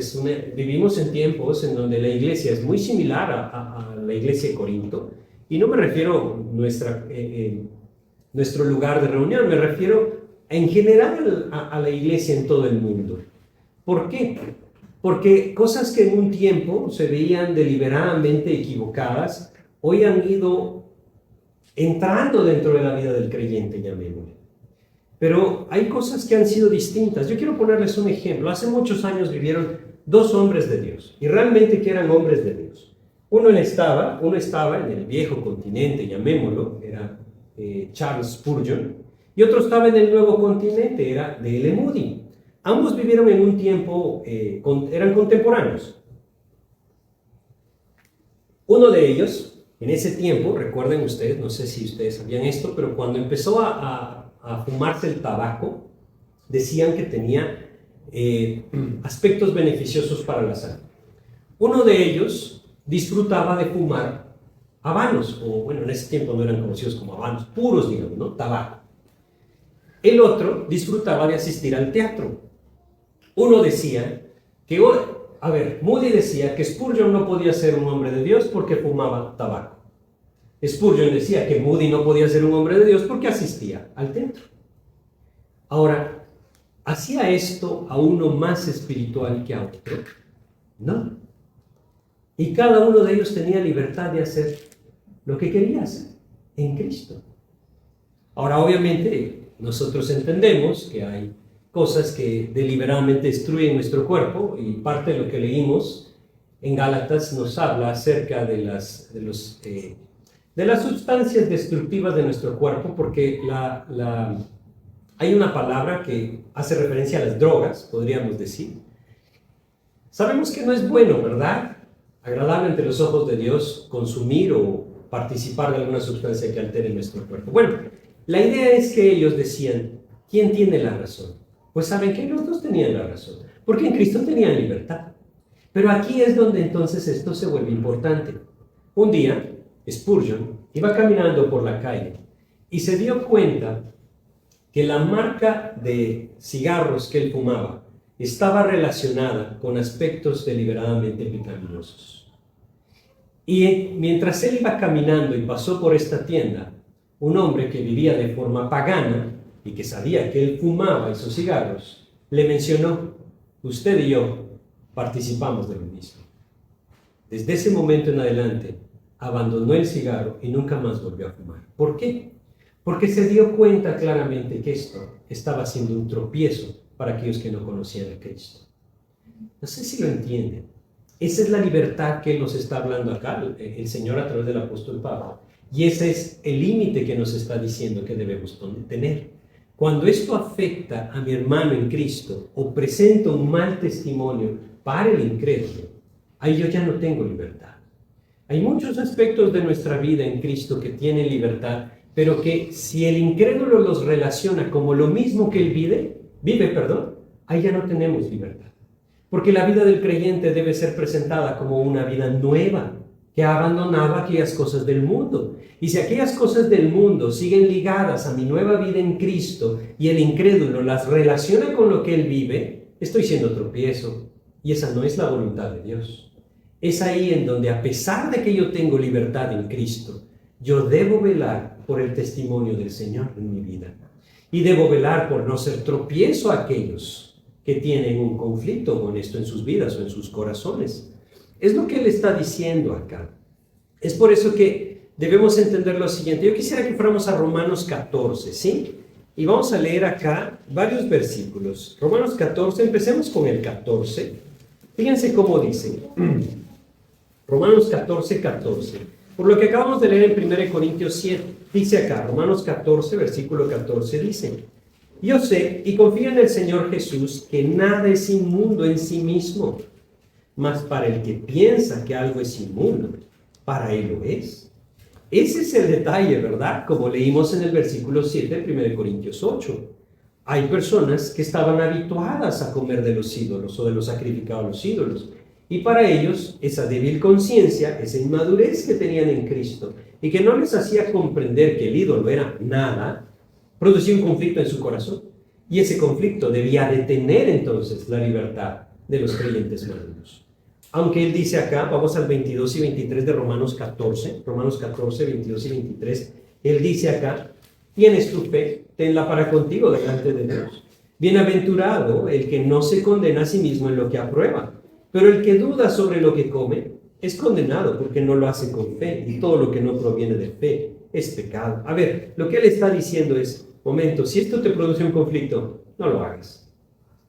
vivimos en tiempos en donde la iglesia es muy similar a la iglesia de Corinto, y no me refiero a nuestro lugar de reunión, me refiero en general a la iglesia en todo el mundo. ¿Por qué? Porque cosas que en un tiempo se veían deliberadamente equivocadas, hoy han ido entrando dentro de la vida del creyente, llamémosle. Pero hay cosas que han sido distintas. Yo quiero ponerles un ejemplo. Hace muchos años vivieron dos hombres de Dios, y realmente que eran hombres de Dios. Uno estaba en el viejo continente, llamémoslo, era Charles Spurgeon, y otro estaba en el nuevo continente, era D.L. Moody. Ambos vivieron en un tiempo, eran contemporáneos. Uno de ellos, en ese tiempo, recuerden ustedes, no sé si ustedes sabían esto, pero cuando empezó a fumarse el tabaco, decían que tenía aspectos beneficiosos para la salud. Uno de ellos disfrutaba de fumar habanos, o bueno, en ese tiempo no eran conocidos como habanos, puros, digamos, ¿no? Tabaco. El otro disfrutaba de asistir al teatro. Uno decía que, Moody decía que Spurgeon no podía ser un hombre de Dios porque fumaba tabaco. Spurgeon decía que Moody no podía ser un hombre de Dios porque asistía al teatro. Ahora, ¿hacía esto a uno más espiritual que a otro? No. Y cada uno de ellos tenía libertad de hacer lo que quería hacer en Cristo. Ahora, obviamente, nosotros entendemos que hay cosas que deliberadamente destruyen nuestro cuerpo, y parte de lo que leímos en Gálatas nos habla acerca de las sustancias destructivas de nuestro cuerpo, porque hay una palabra que hace referencia a las drogas, podríamos decir. Sabemos que no es bueno, ¿verdad?, agradable ante los ojos de Dios consumir o participar de alguna sustancia que altere nuestro cuerpo. Bueno, la idea es que ellos decían, ¿quién tiene la razón? Pues saben que los dos tenían la razón, porque en Cristo tenían libertad. Pero aquí es donde entonces esto se vuelve importante. Un día, Spurgeon iba caminando por la calle y se dio cuenta que la marca de cigarros que él fumaba estaba relacionada con aspectos deliberadamente pecaminosos. Y mientras él iba caminando y pasó por esta tienda, un hombre que vivía de forma pagana y que sabía que él fumaba esos cigarros, le mencionó, usted y yo participamos de lo mismo. Desde ese momento en adelante, abandonó el cigarro y nunca más volvió a fumar. ¿Por qué? Porque se dio cuenta claramente que esto estaba siendo un tropiezo para aquellos que no conocían a Cristo. No sé si lo entienden. Esa es la libertad que nos está hablando acá el Señor a través del apóstol Pablo. Y ese es el límite que nos está diciendo que debemos tener. Cuando esto afecta a mi hermano en Cristo o presenta un mal testimonio para el incrédulo, ahí yo ya no tengo libertad. Hay muchos aspectos de nuestra vida en Cristo que tienen libertad, pero que si el incrédulo los relaciona como lo mismo que él vive, ahí ya no tenemos libertad. Porque la vida del creyente debe ser presentada como una vida nueva, que ha abandonado aquellas cosas del mundo. Y si aquellas cosas del mundo siguen ligadas a mi nueva vida en Cristo y el incrédulo las relaciona con lo que él vive, estoy siendo tropiezo. Y esa no es la voluntad de Dios. Es ahí en donde, a pesar de que yo tengo libertad en Cristo, yo debo velar por el testimonio del Señor en mi vida. Y debo velar por no ser tropiezo a aquellos que tienen un conflicto con esto en sus vidas o en sus corazones. Es lo que él está diciendo acá. Es por eso que debemos entender lo siguiente. Yo quisiera que fuéramos a Romanos 14, ¿sí? Y vamos a leer acá varios versículos. Romanos 14, empecemos con el 14. Fíjense cómo dice. Romanos 14, 14. Por lo que acabamos de leer en 1 Corintios 7. Dice acá, Romanos 14, versículo 14, dice: yo sé y confío en el Señor Jesús que nada es inmundo en sí mismo, mas para el que piensa que algo es inmundo, para él lo es. Ese es el detalle, ¿verdad? Como leímos en el versículo 7 de 1 Corintios 8. Hay personas que estaban habituadas a comer de los ídolos o de lo sacrificado a los ídolos. Y para ellos, esa débil conciencia, esa inmadurez que tenían en Cristo, y que no les hacía comprender que el ídolo era nada, producía un conflicto en su corazón. Y ese conflicto debía detener entonces la libertad de los creyentes maduros. Aunque él dice acá, vamos al 22 y 23 de Romanos 14, 22 y 23, él dice acá: tienes tu fe, tenla para contigo delante de Dios. Bienaventurado el que no se condena a sí mismo en lo que aprueba, pero el que duda sobre lo que come es condenado porque no lo hace con fe, y todo lo que no proviene de fe es pecado. A ver, lo que él está diciendo es: momento, si esto te produce un conflicto, no lo hagas.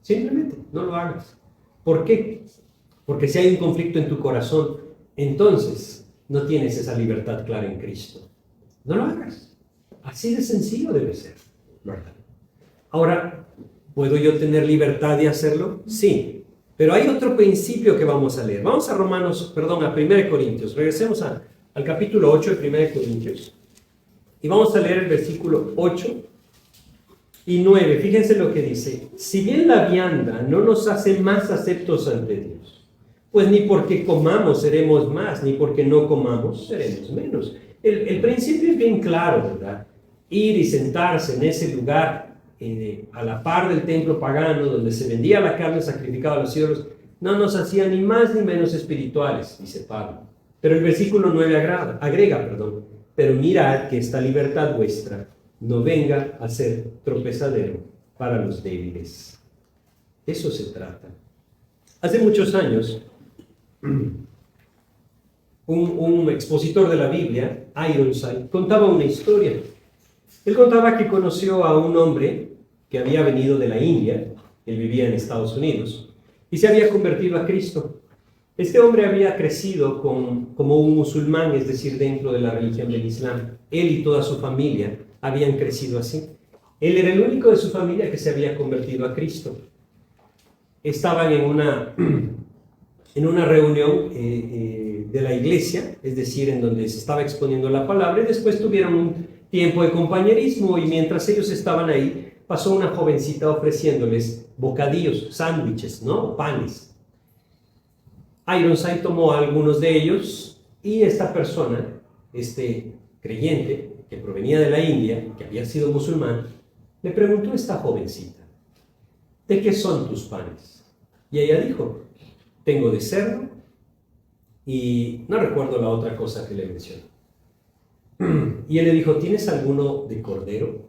Simplemente no lo hagas. ¿Por qué? Porque si hay un conflicto en tu corazón, entonces no tienes esa libertad clara en Cristo. No lo hagas. Así de sencillo debe ser, ¿verdad? Ahora, ¿puedo yo tener libertad de hacerlo? Sí. Pero hay otro principio que vamos a leer. Vamos a 1 Corintios. Regresemos al capítulo 8 de 1 Corintios. Y vamos a leer el versículo 8 y 9. Fíjense lo que dice: si bien la vianda no nos hace más aceptos ante Dios, pues ni porque comamos seremos más, ni porque no comamos seremos menos. El principio es bien claro, ¿verdad? Ir y sentarse en ese lugar a la par del templo pagano, donde se vendía la carne sacrificada a los ídolos, no nos hacía ni más ni menos espirituales, dice Pablo. Pero el versículo 9 agrega, pero mirad que esta libertad vuestra no venga a ser tropezadero para los débiles. Eso se trata. Hace muchos años, un expositor de la Biblia, Ironside, contaba una historia. Él contaba que conoció a un hombre que había venido de la India. Él vivía en Estados Unidos y se había convertido a Cristo. Este hombre había crecido como un musulmán, es decir, dentro de la religión del Islam. Él y toda su familia habían crecido así. Él era el único de su familia que se había convertido a Cristo. Estaban en una reunión de la iglesia, es decir, en donde se estaba exponiendo la palabra, y después tuvieron un tiempo de compañerismo, y mientras ellos estaban ahí, pasó una jovencita ofreciéndoles bocadillos, sándwiches, ¿no? Panes. Ironside tomó algunos de ellos, y esta persona, este creyente, que provenía de la India, que había sido musulmán, le preguntó a esta jovencita: ¿de qué son tus panes? Y ella dijo: tengo de cerdo, y no recuerdo la otra cosa que le mencionó. Y él le dijo: ¿tienes alguno de cordero?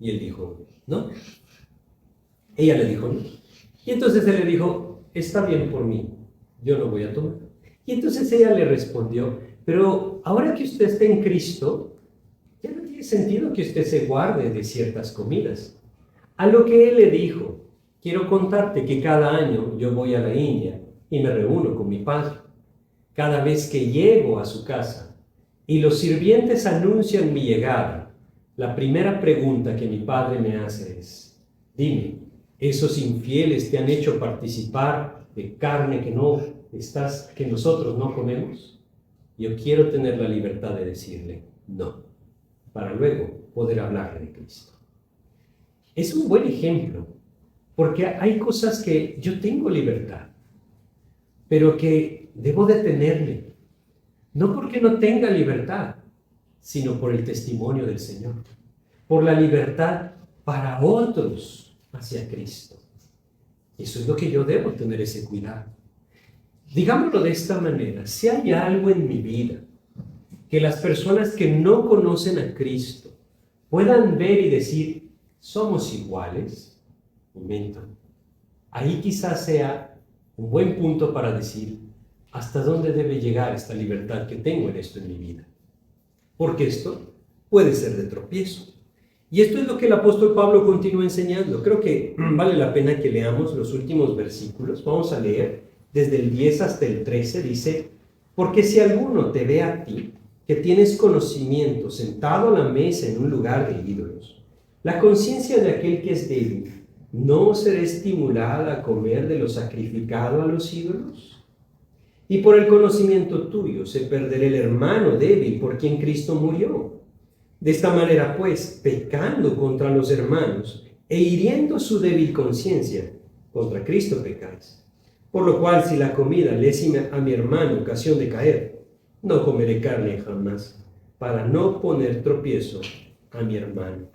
Y él dijo: no. Ella le dijo: no. Y entonces él le dijo: está bien por mí, yo no voy a tomar. Y entonces ella le respondió: pero ahora que usted está en Cristo, ya no tiene sentido que usted se guarde de ciertas comidas. A lo que él le dijo: quiero contarte que cada año yo voy a la India y me reúno con mi padre. Cada vez que llego a su casa y los sirvientes anuncian mi llegada, la primera pregunta que mi padre me hace es: dime, ¿esos infieles te han hecho participar de carne que nosotros no comemos? Yo quiero tener la libertad de decirle no, para luego poder hablarle de Cristo. Es un buen ejemplo, porque hay cosas que yo tengo libertad, pero que debo detenerme, no porque no tenga libertad, sino por el testimonio del Señor, por la libertad para otros hacia Cristo. Eso es lo que yo debo tener, ese cuidado. Digámoslo de esta manera: si hay algo en mi vida que las personas que no conocen a Cristo puedan ver y decir: somos iguales, momento, ahí quizás sea un buen punto para decir hasta dónde debe llegar esta libertad que tengo en esto en mi vida. Porque esto puede ser de tropiezo. Y esto es lo que el apóstol Pablo continúa enseñando. Creo que vale la pena que leamos los últimos versículos. Vamos a leer desde el 10 hasta el 13. Dice: porque si alguno te ve a ti, que tienes conocimiento, sentado a la mesa en un lugar de ídolos, la conciencia de aquel que es débil, ¿no será estimulada a comer de lo sacrificado a los ídolos? Y por el conocimiento tuyo se perderá el hermano débil por quien Cristo murió. De esta manera, pues, pecando contra los hermanos e hiriendo su débil conciencia, contra Cristo pecáis. Por lo cual, si la comida le es a mi hermano ocasión de caer, no comeré carne jamás, para no poner tropiezo a mi hermano.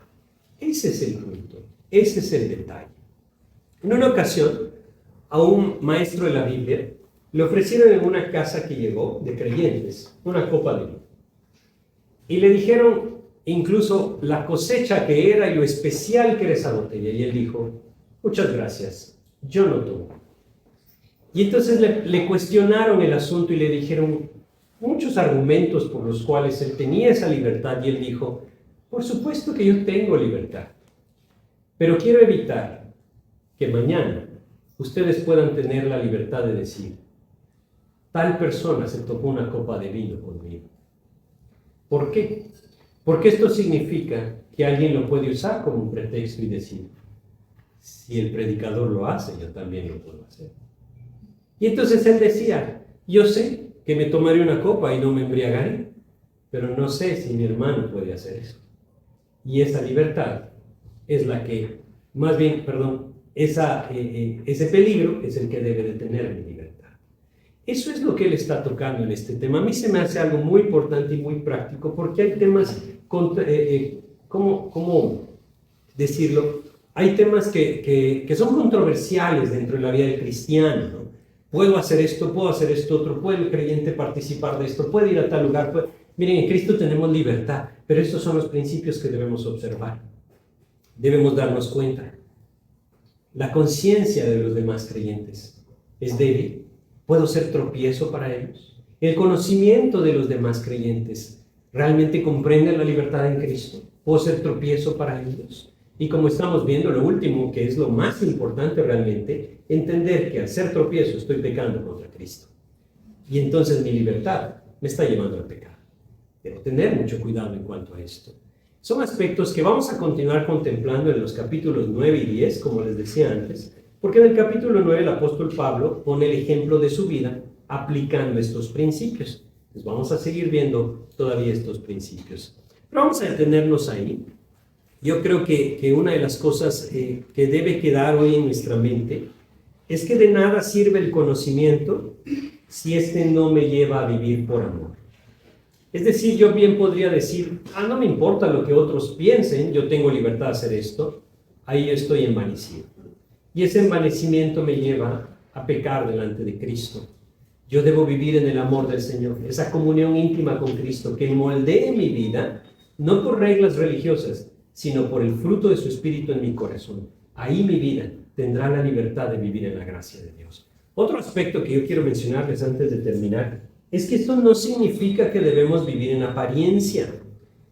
Ese es el punto, ese es el detalle. En una ocasión, a un maestro de la Biblia le ofrecieron en una casa que llegó de creyentes una copa de vino. Y le dijeron incluso la cosecha que era y lo especial que era esa botella. Y él dijo, muchas gracias, yo no tomo. Y entonces le cuestionaron el asunto y le dijeron muchos argumentos por los cuales él tenía esa libertad. Y él dijo, por supuesto que yo tengo libertad, pero quiero evitar que mañana ustedes puedan tener la libertad de decir, tal persona se tomó una copa de vino conmigo. ¿Por qué? Porque esto significa que alguien lo puede usar como un pretexto y decir, si el predicador lo hace, yo también lo puedo hacer. Y entonces él decía, yo sé que me tomaré una copa y no me embriagaré, pero no sé si mi hermano puede hacer eso. Y esa libertad es la que, más bien, perdón, ese peligro es el que debe de tener mi libertad. Eso es lo que él está tocando en este tema. A mí se me hace algo muy importante y muy práctico, porque hay temas, ¿cómo decirlo? Hay temas que son controversiales dentro de la vida del cristiano, ¿no? Puedo hacer esto otro, puede el creyente participar de esto, puede ir a tal lugar. Miren, en Cristo tenemos libertad, pero estos son los principios que debemos observar. Debemos darnos cuenta. La conciencia de los demás creyentes es débil. ¿Puedo ser tropiezo para ellos? ¿El conocimiento de los demás creyentes realmente comprende la libertad en Cristo? ¿Puedo ser tropiezo para ellos? Y como estamos viendo, lo último, que es lo más importante realmente, entender que al ser tropiezo estoy pecando contra Cristo. Y entonces mi libertad me está llevando al pecado. Debo tener mucho cuidado en cuanto a esto. Son aspectos que vamos a continuar contemplando en los capítulos 9 y 10, como les decía antes, porque en el capítulo 9 el apóstol Pablo pone el ejemplo de su vida aplicando estos principios. Entonces vamos a seguir viendo todavía estos principios. Pero vamos a detenernos ahí. Yo creo que una de las cosas que debe quedar hoy en nuestra mente es que de nada sirve el conocimiento si este no me lleva a vivir por amor. Es decir, yo bien podría decir, no me importa lo que otros piensen, yo tengo libertad de hacer esto, ahí yo estoy envanecido. Y ese envanecimiento me lleva a pecar delante de Cristo. Yo debo vivir en el amor del Señor, esa comunión íntima con Cristo que moldee mi vida, no por reglas religiosas, sino por el fruto de su Espíritu en mi corazón. Ahí mi vida tendrá la libertad de vivir en la gracia de Dios. Otro aspecto que yo quiero mencionarles antes de terminar es que esto no significa que debemos vivir en apariencia.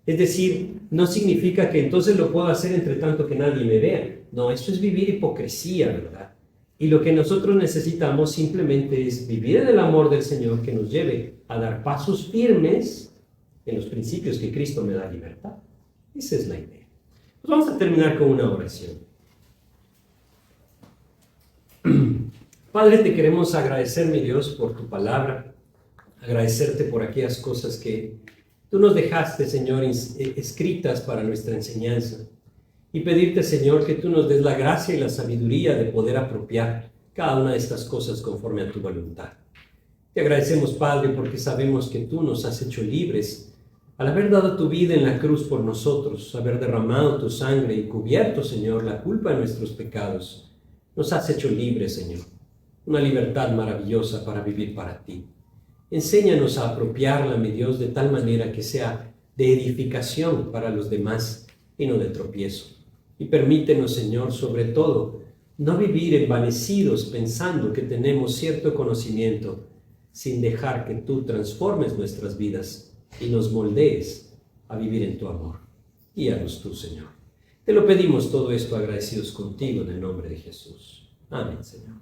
Es decir, no significa que entonces lo puedo hacer entre tanto que nadie me vea. No, esto es vivir hipocresía, ¿verdad? Y lo que nosotros necesitamos simplemente es vivir en el amor del Señor que nos lleve a dar pasos firmes en los principios que Cristo me da libertad. Esa es la idea. Pues vamos a terminar con una oración. Padre, te queremos agradecer, mi Dios, por tu palabra. Agradecerte por aquellas cosas que tú nos dejaste, Señor, escritas para nuestra enseñanza. Y pedirte, Señor, que tú nos des la gracia y la sabiduría de poder apropiar cada una de estas cosas conforme a tu voluntad. Te agradecemos, Padre, porque sabemos que tú nos has hecho libres al haber dado tu vida en la cruz por nosotros, haber derramado tu sangre y cubierto, Señor, la culpa de nuestros pecados. Nos has hecho libres, Señor, una libertad maravillosa para vivir para ti. Enséñanos a apropiarla, mi Dios, de tal manera que sea de edificación para los demás y no de tropiezo. Y permítenos, Señor, sobre todo, no vivir envanecidos pensando que tenemos cierto conocimiento, sin dejar que tú transformes nuestras vidas y nos moldees a vivir en tu amor. Guíanos tú, Señor. Te lo pedimos todo esto agradecidos contigo en el nombre de Jesús. Amén, Señor.